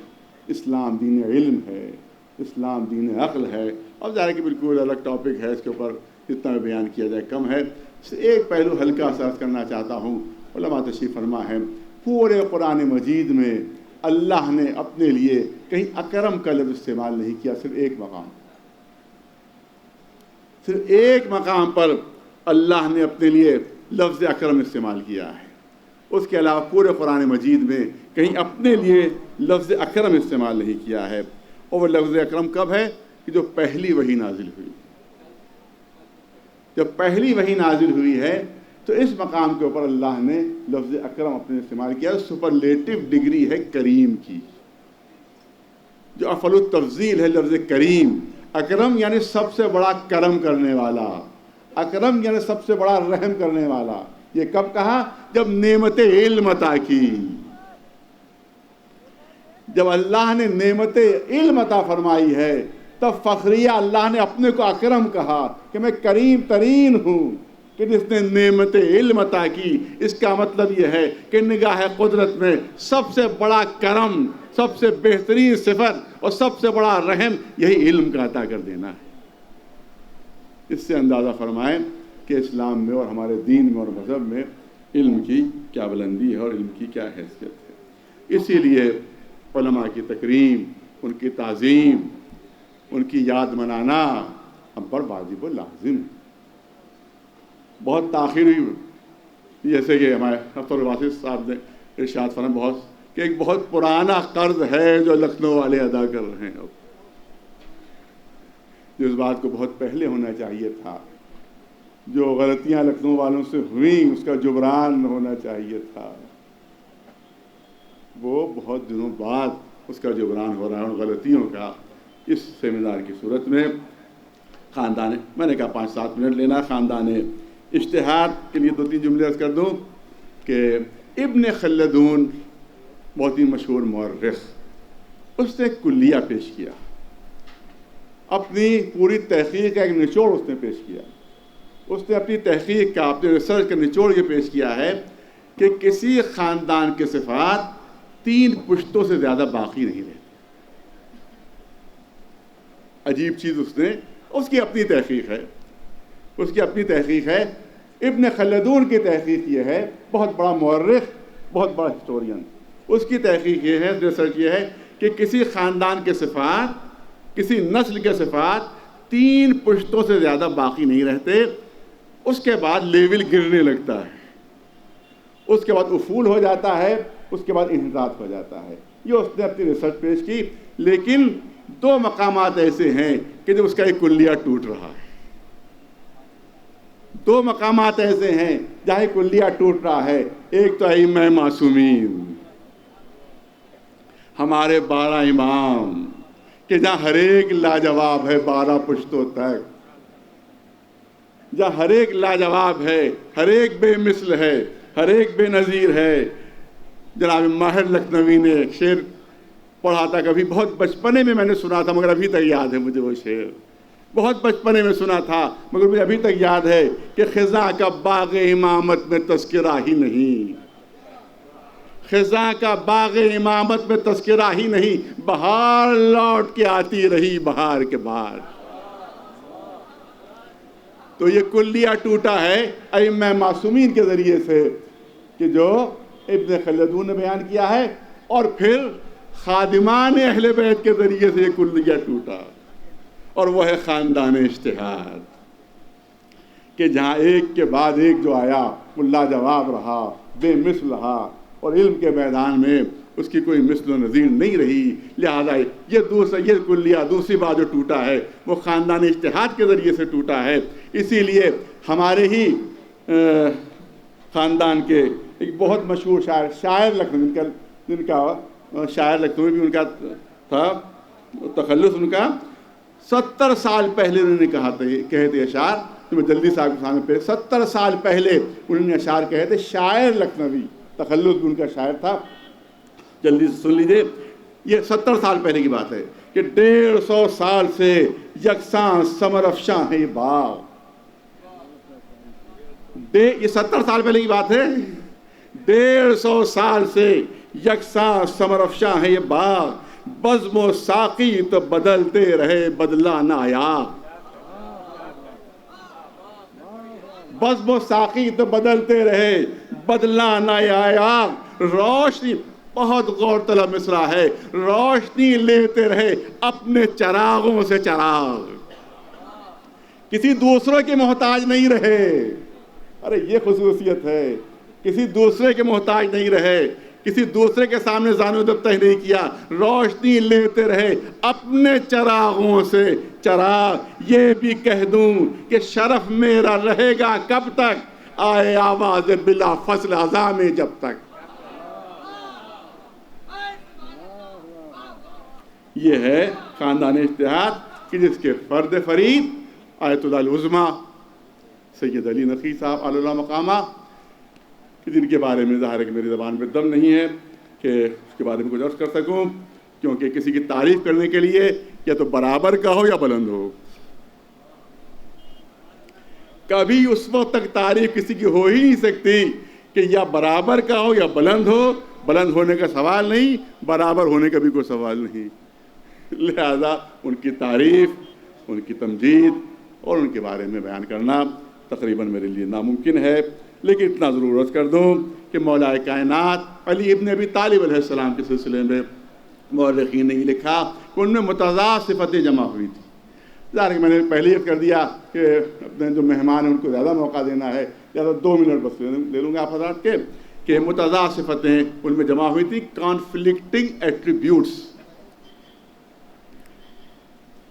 اسلام دین علم ہے، اسلام دین عقل ہے۔ اب ظاہر کہ بالکل الگ ٹاپک ہے، اس کے اوپر جتنا بھی بیان کیا جائے کم ہے۔ ایک پہلو ہلکا سا عرض کرنا چاہتا ہوں۔ علماء تشریف فرما ہے، پورے قرآن مجید میں اللہ نے اپنے لیے کہیں اکرم کا لفظ استعمال نہیں کیا، صرف ایک مقام پر اللہ نے اپنے لیے لفظ اکرم استعمال کیا ہے۔ اس کے علاوہ پورے قرآن مجید میں کہیں اپنے لیے لفظ اکرم استعمال نہیں کیا ہے۔ اور وہ لفظ اکرم کب ہے؟ کہ جو پہلی وحی نازل ہوئی۔ جب پہلی وحی نازل ہوئی ہے تو اس مقام کے اوپر اللہ نے لفظ اکرم اپنے استعمال کیا۔ سپرلیٹو ڈگری ہے کریم کی، جو افعل التفضیل ہے لفظ کریم۔ اکرم یعنی سب سے بڑا کرم کرنے والا، اکرم یعنی سب سے بڑا رحم کرنے والا۔ یہ کب کہا؟ جب نعمت علم عطا کی، جب اللہ نے نعمت علم عطا فرمائی ہے، تب فخریہ اللہ نے اپنے کو اکرم کہا کہ میں کریم ترین ہوں۔ کہ جس نے نعمت علم عطا کی، اس کا مطلب یہ ہے کہ نگاہ قدرت میں سب سے بڑا کرم، سب سے بہترین صفت اور سب سے بڑا رحم یہی علم کا عطا کر دینا ہے۔ اس سے اندازہ فرمائیں کہ اسلام میں اور ہمارے دین میں اور مذہب میں علم کی کیا بلندی ہے اور علم کی کیا حیثیت ہے۔ اسی لیے علماء کی تکریم، ان کی تعظیم، ان کی یاد منانا ہم پر واجب و لازم ہے۔ بہت تاخیر ہوئی، جیسے کہ ہمارے ڈاکٹر واسف صاحب نے ارشاد فرمایا بہت کہ ایک بہت پرانا قرض ہے جو لکھنؤ والے ادا کر رہے ہیں اب، جو اس بات کو بہت پہلے ہونا چاہیے تھا، جو غلطیاں لکھنؤ والوں سے ہوئیں اس کا جبران ہونا چاہیے تھا، وہ بہت دنوں بعد اس کا جبران ہو رہا ہے۔ ان غلطیوں کا اس سیمینار کی صورت میں خاندان، میں نے کہا 5-7 منٹ لینا، خاندان اجتہاد کے لیے 2-3 جملے عرض کر دوں کہ ابن خلدون بہت ہی مشہور مورخ، اس نے ایک کلیہ پیش کیا، اپنی پوری تحقیق کا ایک نچوڑ اس نے پیش کیا۔ اس نے اپنی تحقیق کا، اپنے ریسرچ کا نچوڑ یہ پیش کیا ہے کہ کسی خاندان کے صفات 3 پشتوں سے زیادہ باقی نہیں رہتی۔ عجیب چیز اس کی اپنی تحقیق ہے، اس کی اپنی تحقیق ہے۔ ابن خلدون کی تحقیق یہ ہے، بہت بڑا مورخ، بہت بڑا ہسٹورین، اس کی تحقیق یہ ہے، ریسرچ یہ ہے کہ کسی خاندان کے صفات، کسی نسل کے صفات 3 پشتوں سے زیادہ باقی نہیں رہتے، اس کے بعد لیول گرنے لگتا ہے، اس کے بعد افول ہو جاتا ہے، اس کے بعد انحطاط ہو جاتا ہے۔ یہ اس نے اپنی ریسرچ پیش کی، لیکن 2 مقامات ایسے ہیں کہ جب اس کا ایک کلیہ ٹوٹ رہا ہے، 2 مقامات ایسے ہیں جہاں کلیہ ٹوٹ رہا ہے۔ ایک تو ائمہ معصومین، ہمارے 12 امام، کہ جہاں ہر ایک لاجواب ہے 12 پشتوں تک، جہاں ہر ایک لاجواب ہے، ہر ایک بے مثل ہے، ہر ایک بے نظیر ہے۔ جناب ماہر لکھنوی نے شعر پڑھا تھا کبھی، بہت بچپنے میں میں نے سنا تھا، مگر ابھی تک یاد ہے مجھے وہ شعر، بہت بچپنے میں سنا تھا مگر مجھے ابھی تک یاد ہے کہ خزاں کا باغ امامت میں تذکرہ ہی نہیں، خزاں کا باغ امامت میں تذکرہ ہی نہیں، بہار لوٹ کے آتی رہی بہار کے بعد۔ تو یہ کلیہ ٹوٹا ہے ائمہ معصومین کے ذریعے سے، کہ جو ابن خلدون نے بیان کیا ہے، اور پھر خادمان اہل بیت کے ذریعے سے یہ کلیہ ٹوٹا، اور وہ ہے خاندان اجتہاد، کہ جہاں ایک کے بعد ایک جو آیا وہ لاجواب رہا، بے مثل رہا، اور علم کے میدان میں اس کی کوئی مثل و نظیر نہیں رہی۔ لہذا یہ کلیہ دوسری بار جو ٹوٹا ہے وہ خاندان اجتہاد کے ذریعے سے ٹوٹا ہے۔ اسی لیے ہمارے ہی خاندان کے ایک بہت مشہور شاعر لکھنؤ، جن کا شاعر لکھنؤ بھی ان کا تھا تخلص، ان کا 70 سال پہلے انہوں نے کہا تھا، کہے تھے اشعار، میں جلدی صاحب کے سامنے پہ 70 سال پہلے انہوں نے اشعار کہے تھے، شاعر لکھنوی، تخلص بھی ان کا شاعر تھا، جلدی سے سن لیجئے۔ یہ 70 سال پہلے کی بات ہے کہ 150 سال سے یکساں ثمر افشاں ہے یہ باغ۔ یہ 70 سال پہلے کی بات ہے، 150 سال سے یکساں ثمر افشاں ہے یہ باغ، بزم و ساقی تو بدلتے رہے بدلہ نہ آیا، بزم و ساقی تو بدلتے رہے بدلہ نہ آیا، روشنی، بہت غور طلب مصرع ہے، روشنی لیتے رہے اپنے چراغوں سے چراغ، کسی دوسروں کے محتاج نہیں رہے۔ ارے یہ خصوصیت ہے، کسی دوسرے کے محتاج نہیں رہے، کسی دوسرے کے سامنے زانو دبتہ نہیں کیا، روشنی لیتے رہے اپنے چراغوں سے چراغ۔ یہ بھی کہہ دوں کہ شرف میرا رہے گا کب تک، آئے آواز بلا فصل ازاں میں جب تک۔ یہ ہے خاندان اجتہاد کہ جس کے فرد فرید آیت اللہ العظمیٰ سید علی نقی صاحب علی اللہ مقامہ، جن کے بارے میں ظاہر ہے کہ میری زبان پہ دم نہیں ہے کہ اس کے بارے میں کچھ عرض کر سکوں، کیونکہ کسی کی تعریف کرنے کے لیے یا تو برابر کا ہو یا بلند ہو۔ کبھی اس وقت تک تعریف کسی کی ہو ہی نہیں سکتی کہ یا برابر کا ہو یا بلند ہو. بلند ہونے کا سوال نہیں, برابر ہونے کا بھی کوئی سوال نہیں. لہذا ان کی تعریف, ان کی تمجید اور ان کے بارے میں بیان کرنا تقریباً میرے لیے ناممکن ہے. لیکن اتنا ضرور عرض کر دوں کہ مولا کائنات علی ابن ابی طالب علیہ السلام کے سلسلے میں مورخین نے یہ لکھا کہ ان میں متضاد صفتیں جمع ہوئی تھی. ظاہر کہ میں نے پہلے یہ کر دیا کہ اپنے جو مہمان ہیں ان کو زیادہ موقع دینا ہے, زیادہ 2 منٹ بس لے لوں گا آپ حضرات کے, کہ متضاد صفتیں ان میں جمع ہوئی تھی, کانفلکٹنگ ایٹریبیوٹس.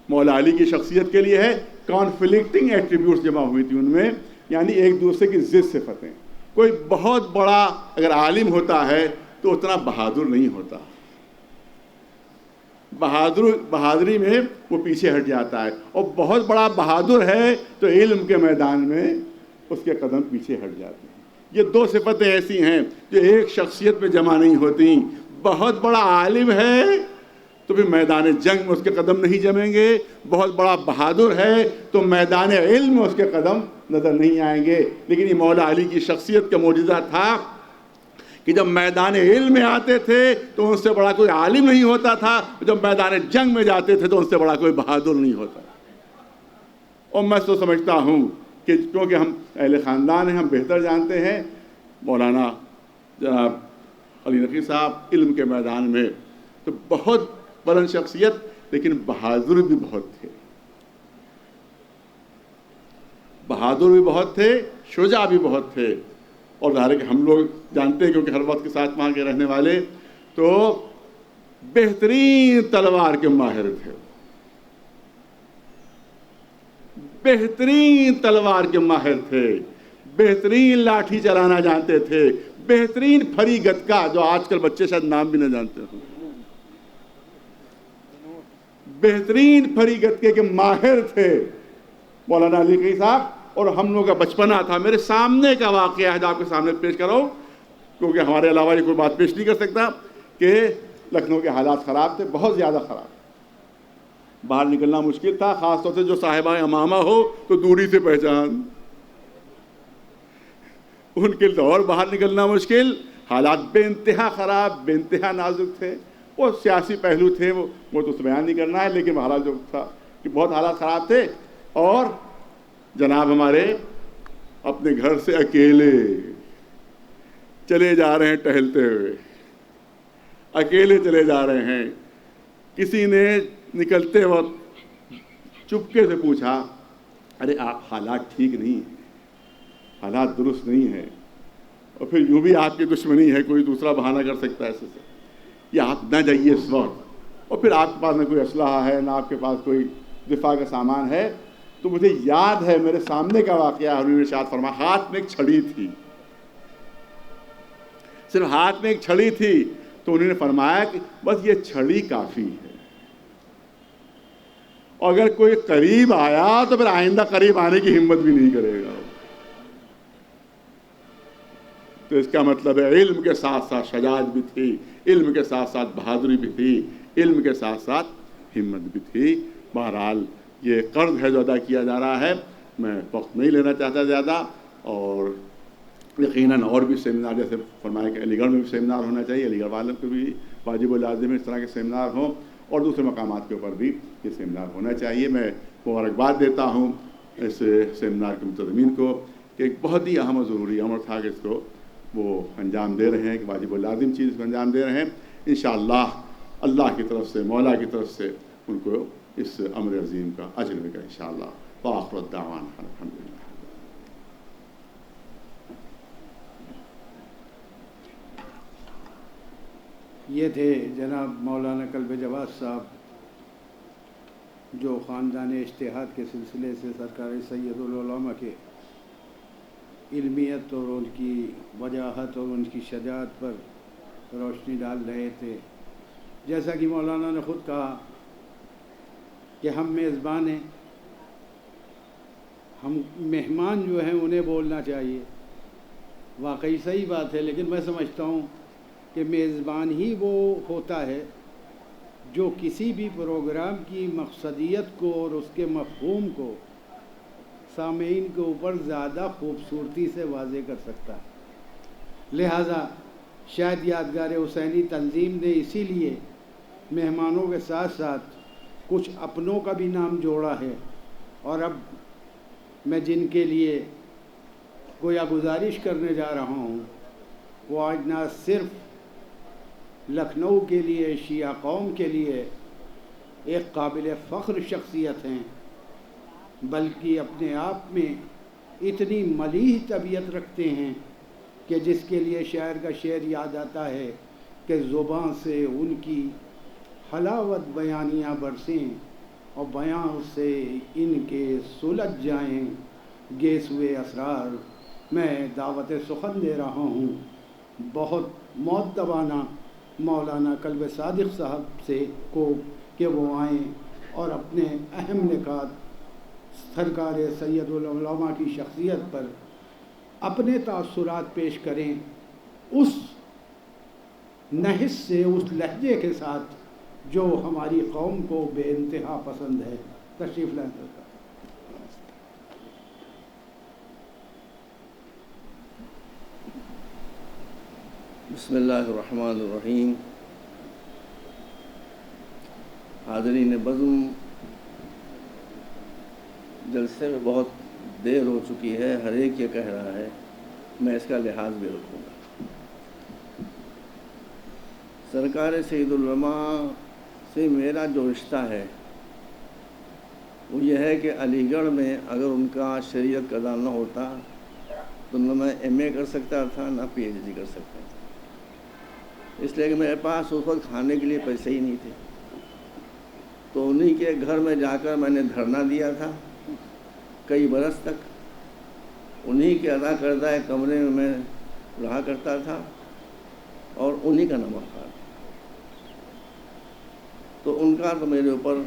مولا علی کی شخصیت کے لیے ہے کانفلکٹنگ ایٹریبیوٹس جمع ہوئی تھی ان میں, یعنی ایک دوسرے کی ضد صفتیں. کوئی بہت بڑا اگر عالم ہوتا ہے تو اتنا بہادر نہیں ہوتا, بہادری میں وہ پیچھے ہٹ جاتا ہے, اور بہت بڑا بہادر ہے تو علم کے میدان میں اس کے قدم پیچھے ہٹ جاتے ہیں. یہ 2 صفتیں ایسی ہیں جو ایک شخصیت میں جمع نہیں ہوتی. بہت بڑا عالم ہے تو پھر میدان جنگ میں اس کے قدم نہیں جمیں گے, بہت بڑا بہادر ہے تو میدان علم میں اس کے قدم نظر نہیں آئیں گے. لیکن یہ مولا علی کی شخصیت کا معجزہ تھا کہ جب میدان علم میں آتے تھے تو ان سے بڑا کوئی عالم نہیں ہوتا تھا, جب میدان جنگ میں جاتے تھے تو ان سے بڑا کوئی بہادر نہیں ہوتا. اور میں تو سمجھتا ہوں کہ کیونکہ ہم اہل خاندان ہیں, ہم بہتر جانتے ہیں, مولانا جناب علی نقی صاحب علم کے میدان میں تو بہت بلند شخصیت, لیکن بہادر بھی بہت تھے, بہادر بھی بہت تھے, شجاع بھی بہت تھے. اور ظاہر ہے کہ ہم لوگ جانتے ہیں کیونکہ ہر وقت کے ساتھ وہاں کے رہنے والے, تو بہترین تلوار کے ماہر تھے, بہترین تلوار کے ماہر تھے, بہترین لاٹھی چلانا جانتے تھے, بہترین پھری گتکا, جو آج کل بچے شاید نام بھی نہ جانتے ہوں, بہترین پھری گتکے کے ماہر تھے مولانا علی نقی صاحب. اور ہم لوگوں کا بچپنا تھا. میرے سامنے کا واقعہ ہے جو آپ کے سامنے پیش کرو, کیونکہ ہمارے علاوہ یہ کوئی بات پیش نہیں کر سکتا, کہ لکھنؤ کے حالات خراب تھے, بہت زیادہ خراب, باہر نکلنا مشکل تھا, خاص طور سے جو صاحبہ امامہ ہو تو دوری سے پہچان, ان کے لیے اور باہر نکلنا مشکل. حالات بے انتہا خراب, بے انتہا نازک تھے. وہ سیاسی پہلو تھے, وہ تو بیان نہیں کرنا ہے, لیکن حالات جو تھا کہ بہت حالات خراب تھے. اور جناب ہمارے اپنے گھر سے اکیلے چلے جا رہے ہیں, ٹہلتے ہوئے اکیلے چلے جا رہے ہیں. کسی نے نکلتے وقت چپکے سے پوچھا, ارے آپ حالات ٹھیک نہیں ہیں, حالات درست نہیں ہیں, اور پھر یوں بھی آپ کی دشمنی ہے, کوئی دوسرا بہانہ کر سکتا ہے ایسے سے, یا آپ نہ جائیے اس وقت, اور پھر آپ کے پاس نہ کوئی اسلحہ ہے, نہ آپ کے پاس کوئی دفاع کا سامان ہے. تو مجھے یاد ہے میرے سامنے کا واقعہ, حضور نے ارشاد فرمایا, ہاتھ میں ایک چھڑی تھی, صرف ہاتھ میں ایک چھڑی تھی, تو انہوں نے فرمایا کہ بس یہ چھڑی کافی ہے, اور اگر کوئی قریب آیا تو پھر آئندہ قریب آنے کی ہمت بھی نہیں کرے گا. تو اس کا مطلب ہے علم کے ساتھ ساتھ شجاعت بھی تھی, علم کے ساتھ ساتھ بہادری بھی تھی, علم کے ساتھ ساتھ ہمت بھی تھی. بہرحال یہ قرض ہے جو ادا کیا جا رہا ہے, میں وقت نہیں لینا چاہتا زیادہ, اور یقیناً اور بھی سیمینار, جیسے فرمایا کہ علی گڑھ میں بھی سیمینار ہونا چاہیے, علی گڑھ والوں کو بھی واجب و لازم ہے اس طرح کے سیمینار ہوں, اور دوسرے مقامات کے اوپر بھی یہ سیمینار ہونا چاہیے. میں مبارکباد دیتا ہوں اس سیمینار کے منتظمین کو کہ ایک بہت ہی اہم و ضروری امر تھا کہ اس کو وہ انجام دے رہے ہیں, کہ واجب و لازم چیز کو انجام دے رہے ہیں. انشاءاللہ اللہ کی طرف سے, مولا کی طرف سے ان کو اس امر عظیم کا اجر ملے گا انشاءاللہ. وآخر الدعوانا الحمدللہ. یہ تھے جناب مولانا کلب جواز صاحب, جو خاندان اجتہاد کے سلسلے سے سرکار سید العلماء کے علمیت اور ان کی وجاہت اور ان کی شجاعت پر روشنی ڈال رہے تھے. جیسا کہ مولانا نے خود کہا کہ ہم میزبان ہیں, ہم مہمان جو ہیں انہیں بولنا چاہیے. واقعی صحیح بات ہے, لیکن میں سمجھتا ہوں کہ میزبان ہی وہ ہوتا ہے جو کسی بھی پروگرام کی مقصدیت کو اور اس کے مفہوم کو سامعین کے اوپر زیادہ خوبصورتی سے واضح کر سکتا ہے۔ لہٰذا شاید یادگار حسینی تنظیم نے اسی لیے مہمانوں کے ساتھ ساتھ کچھ اپنوں کا بھی نام جوڑا ہے، اور اب میں جن کے لیے گویا گزارش کرنے جا رہا ہوں وہ آج نہ صرف لکھنؤ کے لیے، شیعہ قوم کے لیے ایک قابل فخر شخصیت ہیں، بلکہ اپنے آپ میں اتنی ملیح طبیعت رکھتے ہیں کہ جس کے لیے شاعر کا شعر یاد آتا ہے کہ زباں سے ان کی حلاوت بیانیاں برسیں اور بیان سے ان کے سلجھ جائیں گیسوئے اسرار۔ میں دعوت سخن دے رہا ہوں بہت معدبانہ مولانا کلب صادق صاحب سے کو کہ وہ آئیں اور اپنے اہم نکات سرکار سید العلماء کی شخصیت پر اپنے تاثرات پیش کریں، اس نحس سے، اس لہجے کے ساتھ جو ہماری قوم کو بے انتہا پسند ہے۔ تشریف لائیں سرکار۔ بسم اللہ الرحمن الرحیم۔ حاضرین بزم، جلسے میں بہت دیر ہو چکی ہے، ہر ایک یہ کہہ رہا ہے، میں اس کا لحاظ بھی رکھوں گا۔ سرکار سید العلماء سے میرا جو رشتہ ہے وہ یہ ہے کہ علی گڑھ میں اگر ان کا شریعت قضا نہ ہوتا تو نہ میں ایم اے کر سکتا تھا نہ پی ایچ ڈی کر سکتا تھا، اس لیے کہ میرے پاس اس وقت کھانے کے لیے پیسے ہی نہیں تھے۔ تو انہی کے گھر میں جا کر میں نے دھرنا دیا تھا کئی برس تک، انہی کے ادا کردہ ایک کمرے میں میں رہا کرتا تھا اور انہی کا نمک کھا۔ تو ان کا تو میرے اوپر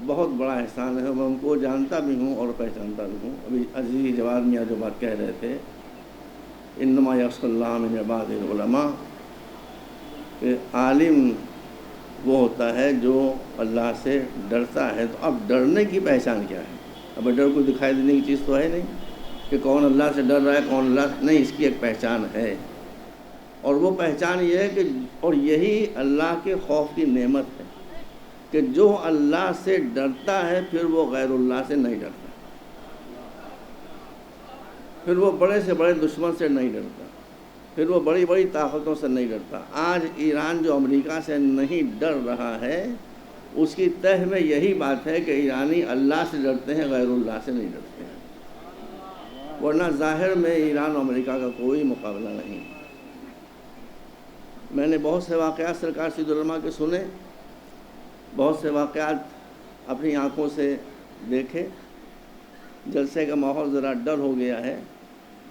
بہت بڑا احسان ہے، میں ان کو جانتا بھی ہوں اور پہچانتا بھی ہوں۔ ابھی عزیز جواد میاں جو بات کہہ رہے تھے، انما یخشی اللہ من عباد العلماء، کہ عالم وہ ہوتا ہے جو اللہ سے ڈرتا ہے۔ تو اب ڈرنے کی پہچان کیا ہے؟ اب ڈر کو دکھائی دینے کی چیز تو ہے نہیں کہ کون اللہ سے ڈر رہا ہے کون اللہ نہیں، اس کی ایک پہچان ہے، اور وہ پہچان یہ ہے کہ اور یہی اللہ کے خوف کی نعمت ہے کہ جو اللہ سے ڈرتا ہے پھر وہ غیر اللہ سے نہیں ڈرتا، پھر وہ بڑے سے بڑے دشمن سے نہیں ڈرتا، پھر وہ بڑی بڑی طاقتوں سے نہیں ڈرتا۔ آج ایران جو امریکہ سے نہیں ڈر رہا ہے، اس کی تہ میں یہی بات ہے کہ ایرانی اللہ سے ڈرتے ہیں، غیر اللہ سے نہیں ڈرتے ہیں، ورنہ ظاہر میں ایران اور امریکہ کا کوئی مقابلہ نہیں۔ میں نے بہت سے واقعات سرکار سید العلماء کے سنے، بہت سے واقعات اپنی آنکھوں سے دیکھے۔ جلسے کا ماحول ذرا ڈر ہو گیا ہے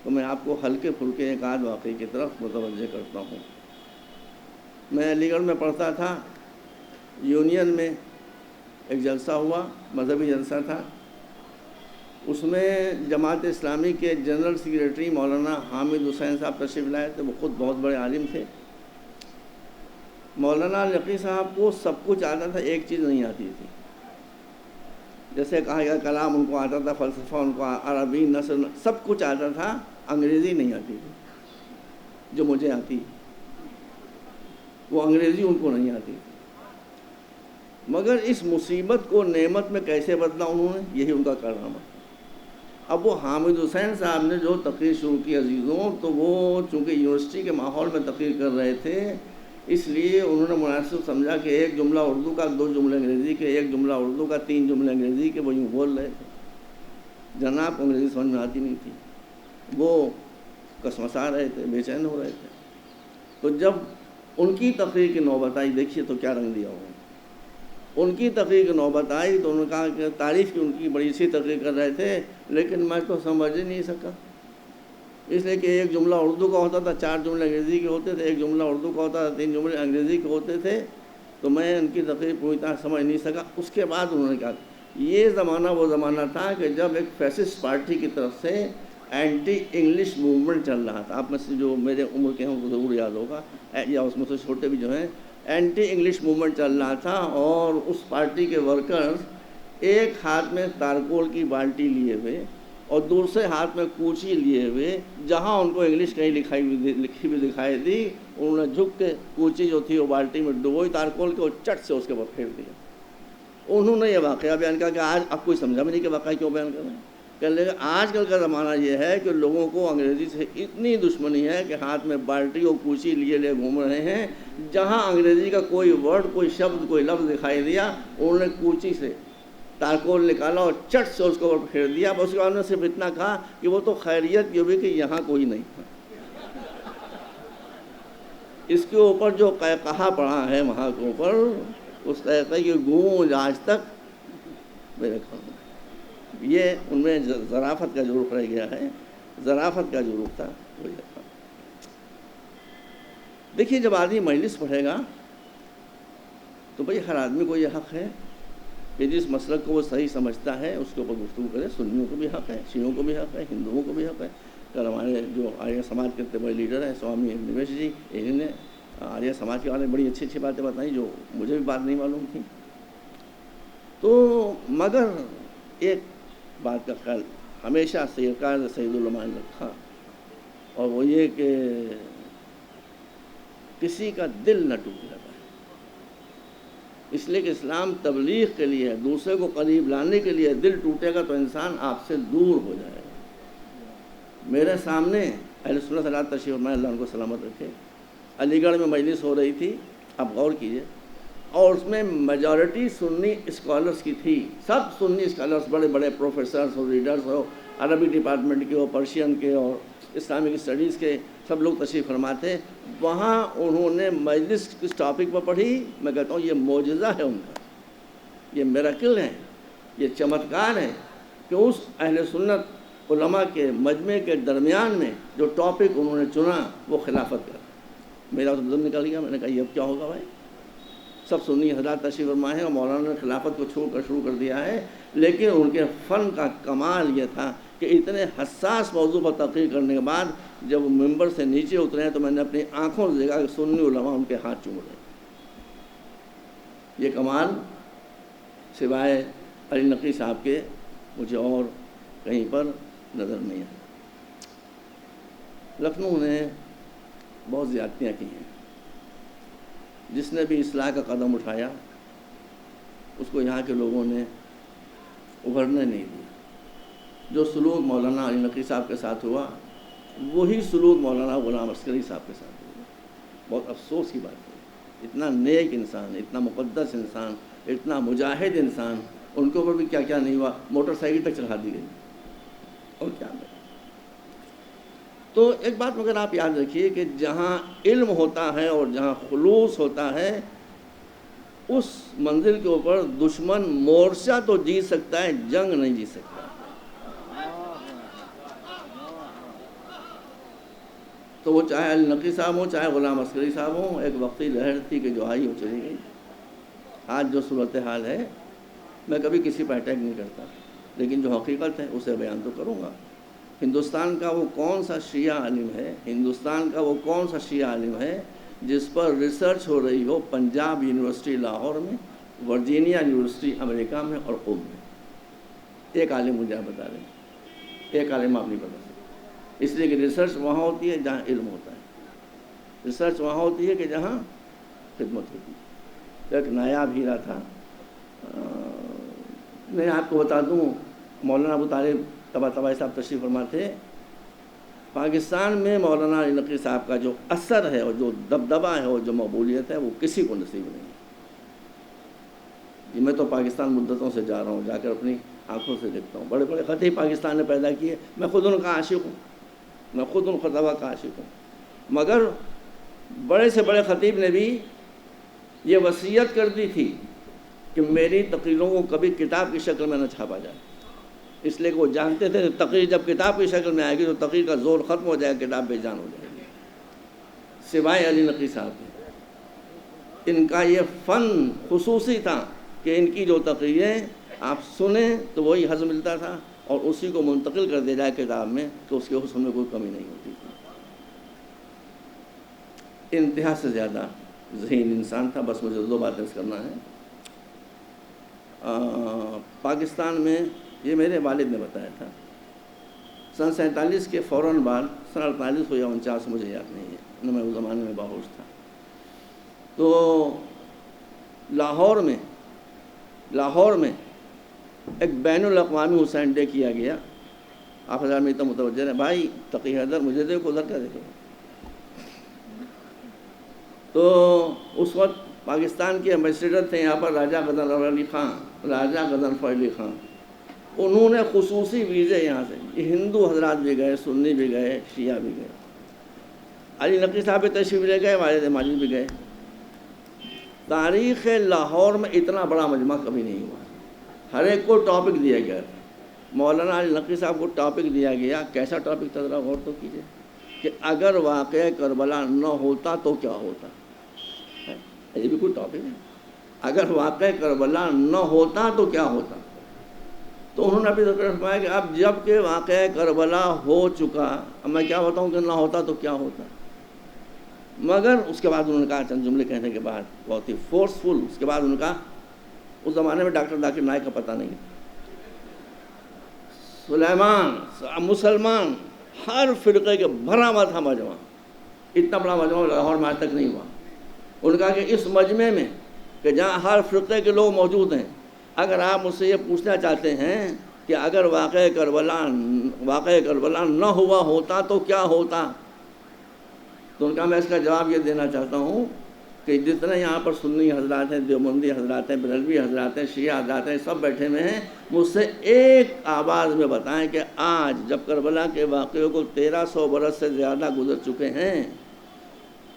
تو میں آپ کو ہلکے پھلکے ایک آدھ واقعے کی طرف متوجہ کرتا ہوں۔ میں علی گڑھ میں پڑھتا تھا، یونین میں ایک جلسہ ہوا، مذہبی جلسہ تھا، اس میں جماعت اسلامی کے جنرل سیکریٹری مولانا حامد حسین صاحب تشریف لائے تھے۔ وہ خود بہت بڑے عالم تھے۔ مولانا لقی صاحب کو سب کچھ آتا تھا، ایک چیز نہیں آتی تھی۔ جیسے کہا گیا کلام ان کو آتا تھا، فلسفہ ان کو، عربی، نثر، سب کچھ آتا تھا، انگریزی نہیں آتی تھی جو مجھے آتی، وہ انگریزی ان کو نہیں آتی۔ مگر اس مصیبت کو نعمت میں کیسے بدلا انہوں نے، یہی ان کا کارنامہ۔ اب وہ حامد حسین صاحب نے جو تقریر شروع کی عزیزوں، تو وہ چونکہ یونیورسٹی کے ماحول میں تقریر کر رہے تھے، اس لیے انہوں نے مناسب سمجھا کہ ایک جملہ اردو کا، دو جملے انگریزی کے، ایک جملہ اردو کا، تین جملے انگریزی کے، وہ یوں بول رہے تھے۔ جناب کو انگریزی سمجھ میں آتی نہیں تھی، وہ کسمسا رہے تھے، بے چین ہو رہے تھے۔ تو جب ان کی تقریر کی نوبت آئی، دیکھیے تو کیا رنگ دیا ہوا۔ ان کی تقریر کی نوبت آئی تو انہوں نے کہا کہ تعریف کی ان کی بڑی اچھی تقریر کر رہے تھے، لیکن میں تو سمجھ ہی نہیں سکا، اس لیے کہ ایک جملہ اردو کا ہوتا تھا، چار جملے انگریزی کے ہوتے تھے، ایک جملہ اردو کا ہوتا تھا، تین جملے انگریزی کے ہوتے تھے، تو میں ان کی تقریر پوری طرح سمجھ نہیں سکا۔ اس کے بعد انہوں نے کہا یہ زمانہ وہ زمانہ تھا کہ جب ایک فیسسٹ پارٹی کی طرف سے اینٹی انگلش موومنٹ چل رہا تھا۔ آپ میں سے جو میرے عمر کے ہیں ان کو ضرور یاد ہوگا، یا اس میں سے چھوٹے بھی جو ہیں، اینٹی انگلش موومنٹ چل رہا تھا، اور اس پارٹی کے ورکرز ایک ہاتھ میں تارکول کی بالٹی لیے ہوئے اور دوسرے ہاتھ میں کوچی لیے ہوئے جہاں ان کو انگلش کہیں لکھی ہوئی دکھائی دی، انہوں نے جھک کے کوچی جو تھی وہ بالٹی میں ڈبوئی تارکول کے اور چٹ سے اس کے اوپر پھیر دیا۔ انہوں نے یہ واقعہ بیان کیا کہ آج اب کوئی سمجھا بھی نہیں کہ واقعہ کیوں بیان کر رہے ہیں۔ کہ لیکن آج کل کا زمانہ یہ ہے کہ لوگوں کو انگریزی سے اتنی دشمنی ہے کہ ہاتھ میں بالٹی اور کوچی لیے گھوم رہے ہیں، جہاں انگریزی کا کوئی ورڈ، کوئی شبد، کوئی لفظ دکھائی دیا، انہوں نے کوچی سے تارکول نکالا اور چٹ سے اس کو اوپر پھیر دیا۔ بس اس کے بعد نے صرف اتنا کہا کہ وہ تو خیریت یہ بھی کہ یہاں کوئی نہیں تھا۔ اس کے اوپر جو کہا پڑا ہے وہاں کے اوپر، اس طرح کی گونج آج تک میرے خیال میں یہ ان میں ظرافت کا جو رخ رہ گیا ہے، ظرافت کا جو رخ تھا وہ یہ تھا۔ دیکھیے جب آدمی مجلس پڑھے گا تو بھئی ہر آدمی کو یہ حق ہے کہ جس مسلک کو وہ صحیح سمجھتا ہے اس کے اوپر گفتگو کرے۔ سنیوں کو بھی حق ہے، شیعوں کو بھی حق ہے، ہندوؤں کو بھی حق ہے۔ کل ہمارے جو آریہ سماج کے اتنے بڑے لیڈر ہیں سوامی نویش جی، انہوں نے آریہ سماج کے بارے میں بڑی اچھی باتیں بتائیں جو مجھے بھی بات نہیں معلوم تھی۔ تو مگر ایک بات کا خیال ہمیشہ سرکار سید العلماء نے رکھا، اور وہ یہ کہ کسی کا دل نہ ٹوٹ جاتا ہے، اس لیے کہ اسلام تبلیغ کے لیے ہے، دوسرے کو قریب لانے کے لیے۔ دل ٹوٹے گا تو انسان آپ سے دور ہو جائے گا۔ میرے سامنے اہل سنت حضرات تشریف فرمائے، اللہ ان کو سلامت رکھے، علی گڑھ میں مجلس ہو رہی تھی، آپ غور کیجئے، اور اس میں میجورٹی سنی اسکالرس کی تھی، سب سنی اسکالرس، بڑے بڑے پروفیسرز اور ریڈرز ہو، عربی ڈپارٹمنٹ کے اور پرشین کے اور اسلامک اسٹڈیز کے سب لوگ تشریف فرما تھے۔ وہاں انہوں نے مجلس کس ٹاپک پر پڑھی، میں کہتا ہوں یہ معجزہ ہے ان کا، یہ میراکل ہے، یہ چمتکار ہے کہ اس اہل سنت علماء کے مجمع کے درمیان میں جو ٹاپک انہوں نے چنا وہ خلافت کا۔ میرا تو دل نکل گیا، میں نے کہا یہ اب کیا ہوگا بھائی، سب سنی حضرات تشریف فرما ہے اور مولانا نے خلافت کو چھوڑ کر شروع کر دیا ہے، لیکن ان کے فن کا کمال یہ تھا کہ اتنے حساس موضوع پر تقریر کرنے کے بعد جب وہ ممبر سے نیچے اترے ہیں تو میں نے اپنی آنکھوں سے دیکھا کہ سنی علماء ان کے ہاتھ چوم رہے ہیں۔ یہ کمال سوائے علی نقوی صاحب کے مجھے اور کہیں پر نظر نہیں آئی۔ لکھنؤ نے بہت زیادتیاں کی ہیں، جس نے بھی اصلاح کا قدم اٹھایا اس کو یہاں کے لوگوں نے ابھرنے نہیں دیا۔ جو سلوک مولانا علی نقوی صاحب کے ساتھ ہوا وہی سلوک مولانا غلام عسکری صاحب کے ساتھ ہوا۔ بہت افسوس کی بات ہے، اتنا نیک انسان، اتنا مقدس انسان، اتنا مجاہد انسان، ان کے اوپر بھی کیا کیا نہیں ہوا، موٹر سائیکل تک چڑھا دی گئی اور کیا نہیں۔ تو ایک بات مگر آپ یاد رکھیے کہ جہاں علم ہوتا ہے اور جہاں خلوص ہوتا ہے اس منزل کے اوپر دشمن مورچہ تو جیت سکتا ہے، جنگ نہیں جیت سکتا۔ تو وہ چاہے علی نقوی صاحب ہوں چاہے غلام عسکری صاحب ہوں، ایک وقتی لہر تھی کہ جو آئی وہ چلی گئی۔ آج جو صورتحال ہے میں کبھی کسی پر اٹیک نہیں کرتا، لیکن جو حقیقت ہے اسے بیان تو کروں گا۔ ہندوستان کا وہ کون سا شیعہ عالم ہے، ہندوستان کا وہ کون سا شیعہ عالم ہے جس پر ریسرچ ہو رہی ہو پنجاب یونیورسٹی لاہور میں، ورجینیا یونیورسٹی امریکہ میں اور قم میں؟ ایک عالم مجھے آپ بتا دیں، ایک عالم آپ نہیں بتا سکتے، اس لیے کہ ریسرچ وہاں ہوتی ہے جہاں علم ہوتا ہے، ریسرچ وہاں ہوتی ہے کہ جہاں خدمت ہوتی ہے۔ ایک نایاب ہیرا تھا، میں آپ کو بتا دوں، مولانا ابو طالب طباطبائی صاحب تشریف فرما تھے۔ پاکستان میں مولانا علی نقوی صاحب کا جو اثر ہے اور جو دبدبہ ہے اور جو مقبولیت ہے وہ کسی کو نصیب نہیں ہے۔ میں تو پاکستان مدتوں سے جا رہا ہوں، جا کر اپنی آنکھوں سے دیکھتا ہوں، بڑے بڑے خطیب پاکستان نے پیدا کیے، میں خود ان کا عاشق ہوں، میں خود ان خطبہ کا عاشق ہوں، مگر بڑے سے بڑے خطیب نے بھی یہ وصیت کر دی تھی کہ میری تقریروں کو کبھی کتاب کی شکل میں نہ چھاپا جائے، اس لیے کہ وہ جانتے تھے تقریر جب کتاب کی شکل میں آئے گی تو تقریر کا زور ختم ہو جائے گا، کتاب بے جان ہو جائے گی۔ سوائے علی نقوی صاحب کے، ان کا یہ فن خصوصی تھا کہ ان کی جو تقریریں آپ سنیں تو وہی حظ ملتا تھا اور اسی کو منتقل کر دیا جائے کتاب میں تو اس کے حسن میں کوئی کمی نہیں ہوتی تھی۔ انتہا سے زیادہ ذہین انسان تھا۔ بس مجھے دو باتیں کرنا ہے۔ پاکستان میں یہ میرے والد نے بتایا تھا سن 47 کے فوراً بعد سن 48 ہو یا 49 مجھے یاد نہیں ہے، نہ میں اس زمانے میں باہوش تھا، تو لاہور میں ایک بین الاقوامی حسین ڈے کیا گیا. آپ حضرات میں اتنا متوجہ ہیں، بھائی تقی حیدر مجھے دیکھو ادھر کا دیکھو. تو اس وقت پاکستان کے ایمبیسیڈر تھے یہاں پر راجہ غزنفر علی خان. انہوں نے خصوصی ویزے یہاں سے، یہ ہندو حضرات بھی گئے، سنی بھی گئے، شیعہ بھی گئے. علی نقوی صاحب بھی تشریف لے گئے، والد ماجد بھی گئے. تاریخ لاہور میں اتنا بڑا مجمع کبھی نہیں ہوا. ہر ایک کو ٹاپک دیا گیا. مولانا علی نقوی صاحب کو ٹاپک دیا گیا. کیسا ٹاپک تھا ذرا غور تو کیجیے کہ اگر واقعہ کربلا نہ ہوتا تو کیا ہوتا. یہ بھی کوئی ٹاپک ہے. اگر واقعہ کربلا نہ ہوتا تو کیا ہوتا. تو انہوں نے اپنی ذکر فرمایا کہ اب جب کہ واقعہ کربلا ہو چکا، اب میں کیا بتاؤں کہ نہ ہوتا تو کیا ہوتا. مگر اس کے بعد انہوں نے کہا چند جملے کہنے کے بعد بہت ہی فورسفل، اس کے بعد انہوں نے کہا اس زمانے میں ڈاکٹر ذاکر نائک کا پتہ نہیں، سلیمان مسلمان ہر فرقے کے بھرا ہوا تھا مجمع. اتنا بڑا مجمع لاہور میں آج تک نہیں ہوا. انہوں نے کہا کہ اس مجمع میں کہ جہاں ہر فرقے کے لوگ موجود ہیں، اگر آپ مجھ سے یہ پوچھنا چاہتے ہیں کہ اگر واقعہ کربلا نہ ہوا ہوتا تو کیا ہوتا، تو ان کا میں اس کا جواب یہ دینا چاہتا ہوں کہ جتنے یہاں پر سنی حضرات ہیں، دیوبندی حضرات ہیں، بریلوی حضرات ہیں، شیعہ حضرات ہیں، سب بیٹھے ہوئے ہیں، مجھ سے ایک آواز میں بتائیں کہ آج جب کربلا کے واقعوں کو 1300 برس سے زیادہ گزر چکے ہیں،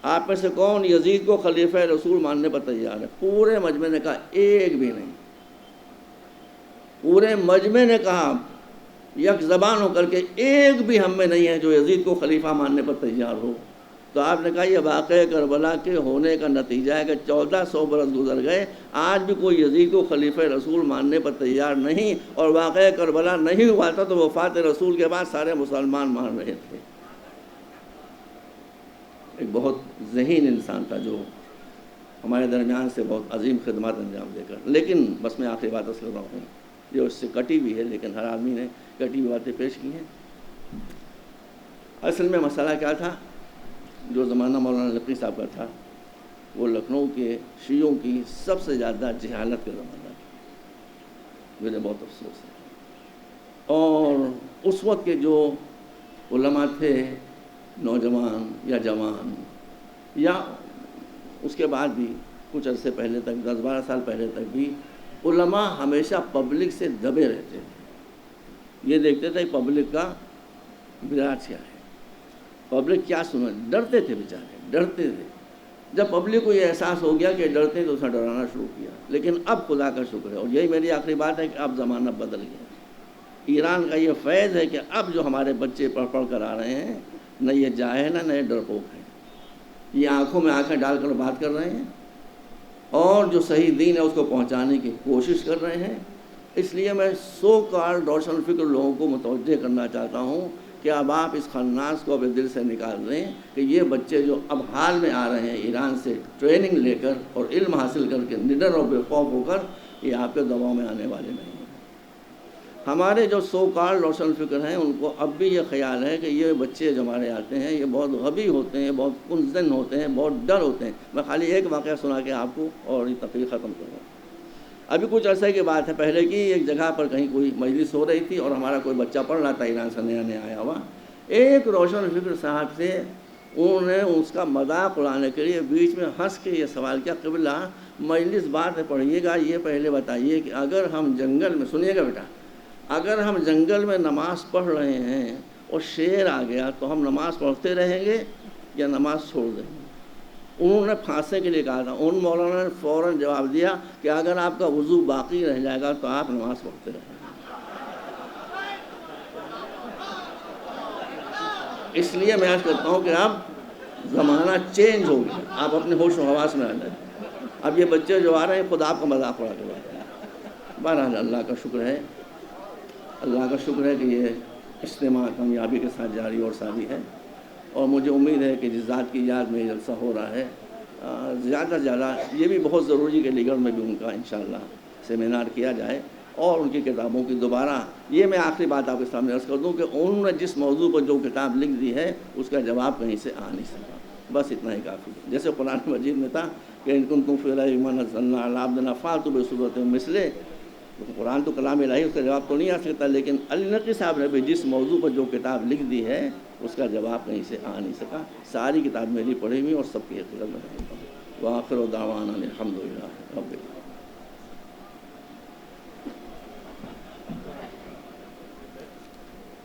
آپ میں سے کون یزید کو خلیفہ رسول ماننے پر تیار ہے؟ پورے مجمع نے کہا ایک بھی نہیں. پورے مجمع نے کہا یک زبان ہو کر کے ایک بھی ہم میں نہیں ہے جو یزید کو خلیفہ ماننے پر تیار ہو. تو آپ نے کہا یہ واقعہ کربلا کے ہونے کا نتیجہ ہے کہ 1400 برس گزر گئے، آج بھی کوئی یزید کو خلیفہ رسول ماننے پر تیار نہیں، اور واقعہ کربلا نہیں ہوا تھا تو وفات رسول کے بعد سارے مسلمان مان رہے تھے. ایک بہت ذہین انسان تھا جو ہمارے درمیان سے بہت عظیم خدمات انجام دے کر. لیکن بس میں آخری بات کر رہا ہوں، یہ اس سے کٹی بھی ہے، لیکن ہر آدمی نے کٹی ہوئی باتیں پیش کی ہیں. اصل میں مسئلہ کیا تھا؟ جو زمانہ مولانا نقوی صاحب کا تھا وہ لکھنؤ کے شیعوں کی سب سے زیادہ جہالت کا زمانہ تھا. مجھے بہت افسوس ہے. اور اس وقت کے جو علماء تھے، نوجوان یا جوان، یا اس کے بعد بھی کچھ عرصے پہلے تک، 10-12 سال پہلے تک بھی علماء ہمیشہ پبلک سے دبے رہتے تھے. یہ دیکھتے تھے پبلک کا مزاج کیا ہے، پبلک کیا سنا. ڈرتے تھے بیچارے، ڈرتے تھے. جب پبلک کو یہ احساس ہو گیا کہ ڈرتے تو اس نے ڈرانا شروع کیا. لیکن اب خدا کا شکر ہے، اور یہی میری آخری بات ہے کہ اب زمانہ بدل گیا. ایران کا یہ فیض ہے کہ اب جو ہمارے بچے پڑھ کر آ رہے ہیں، نہ یہ جاہل ہیں نہ یہ ڈرپوک ہیں. یہ آنکھوں میں آنکھیں ڈال کر بات کر رہے ہیں، اور جو صحیح دین ہے اس کو پہنچانے کی کوشش کر رہے ہیں. اس لیے میں سو کال روشن فکر لوگوں کو متوجہ کرنا چاہتا ہوں کہ اب آپ اس خناس کو اپنے دل سے نکال دیں کہ یہ بچے جو اب حال میں آ رہے ہیں ایران سے ٹریننگ لے کر اور علم حاصل کر کے نڈر اور بے خوف ہو کر، یہ آپ کے دباؤ میں آنے والے نہیں ہیں. ہمارے جو سو کال روشن فکر ہیں ان کو اب بھی یہ خیال ہے کہ یہ بچے جو ہمارے آتے ہیں یہ بہت غبی ہوتے ہیں، بہت کنزن ہوتے ہیں، بہت ڈر ہوتے ہیں. میں خالی ایک واقعہ سنا کے آپ کو اور یہ تقریر ختم کروں. ابھی کچھ عرصے کی بات ہے، پہلے کی ایک جگہ پر کہیں کوئی مجلس ہو رہی تھی اور ہمارا کوئی بچہ پڑھ رہا تھا، ایران سے نیا نیا آیا ہوا. ایک روشن فکر صاحب سے انہوں نے اس کا مذاق اڑانے کے لیے بیچ میں ہنس کے یہ سوال کیا، قبلہ مجلس بات پڑھیے گا، یہ پہلے بتائیے کہ اگر ہم جنگل میں، سنیے گا بیٹا، اگر ہم جنگل میں نماز پڑھ رہے ہیں اور شیر آ گیا تو ہم نماز پڑھتے رہیں گے یا نماز چھوڑ دیں گے؟ انہوں نے پھانسے کے لیے کہا تھا. ان مولانا نے فوراً جواب دیا کہ اگر آپ کا وضو باقی رہ جائے گا تو آپ نماز پڑھتے رہیں گے. اس لیے میں عرض کرتا ہوں کہ اب زمانہ چینج ہو گیا، آپ اپنے ہوش و حواس میں آ جائیں. اب یہ بچے جو آ رہے ہیں خود آپ کا مذاق اڑا کے بات ہے. بہرحال اللہ کا شکر ہے، اللہ کا شکر ہے کہ یہ اجتماع کامیابی کے ساتھ جاری اور ساری ہے. اور مجھے امید ہے کہ جس ذات کی یاد میں جلسہ ہو رہا ہے، زیادہ سے زیادہ یہ بھی بہت ضروری کہ علی گڑھ میں بھی ان کا انشاءاللہ سیمینار کیا جائے اور ان کی کتابوں کی دوبارہ، یہ میں آخری بات آپ کے سامنے عرض کر دوں کہ انہوں نے جس موضوع پر جو کتاب لکھ دی ہے اس کا جواب کہیں سے آ نہیں سکا، بس اتنا ہی کافی ہے۔ جیسے قرآن مجید میں تھا کہ ان کنتم فی ریب مما نزلنا علی عبدنا فأتوا بسورۃ من مثلہ، قرآن تو کلام الہی، اس کا جواب تو نہیں آ سکتا، لیکن علی نقوی صاحب نے بھی جس موضوع پر جو کتاب لکھ دی ہے اس کا جواب کہیں سے آ نہیں سکا۔ ساری کتاب میری پڑھی ہوئی اور سب کی خدمت میں رہتا ہوں۔ وآخر دعوانا الحمد للہ رب العالمین۔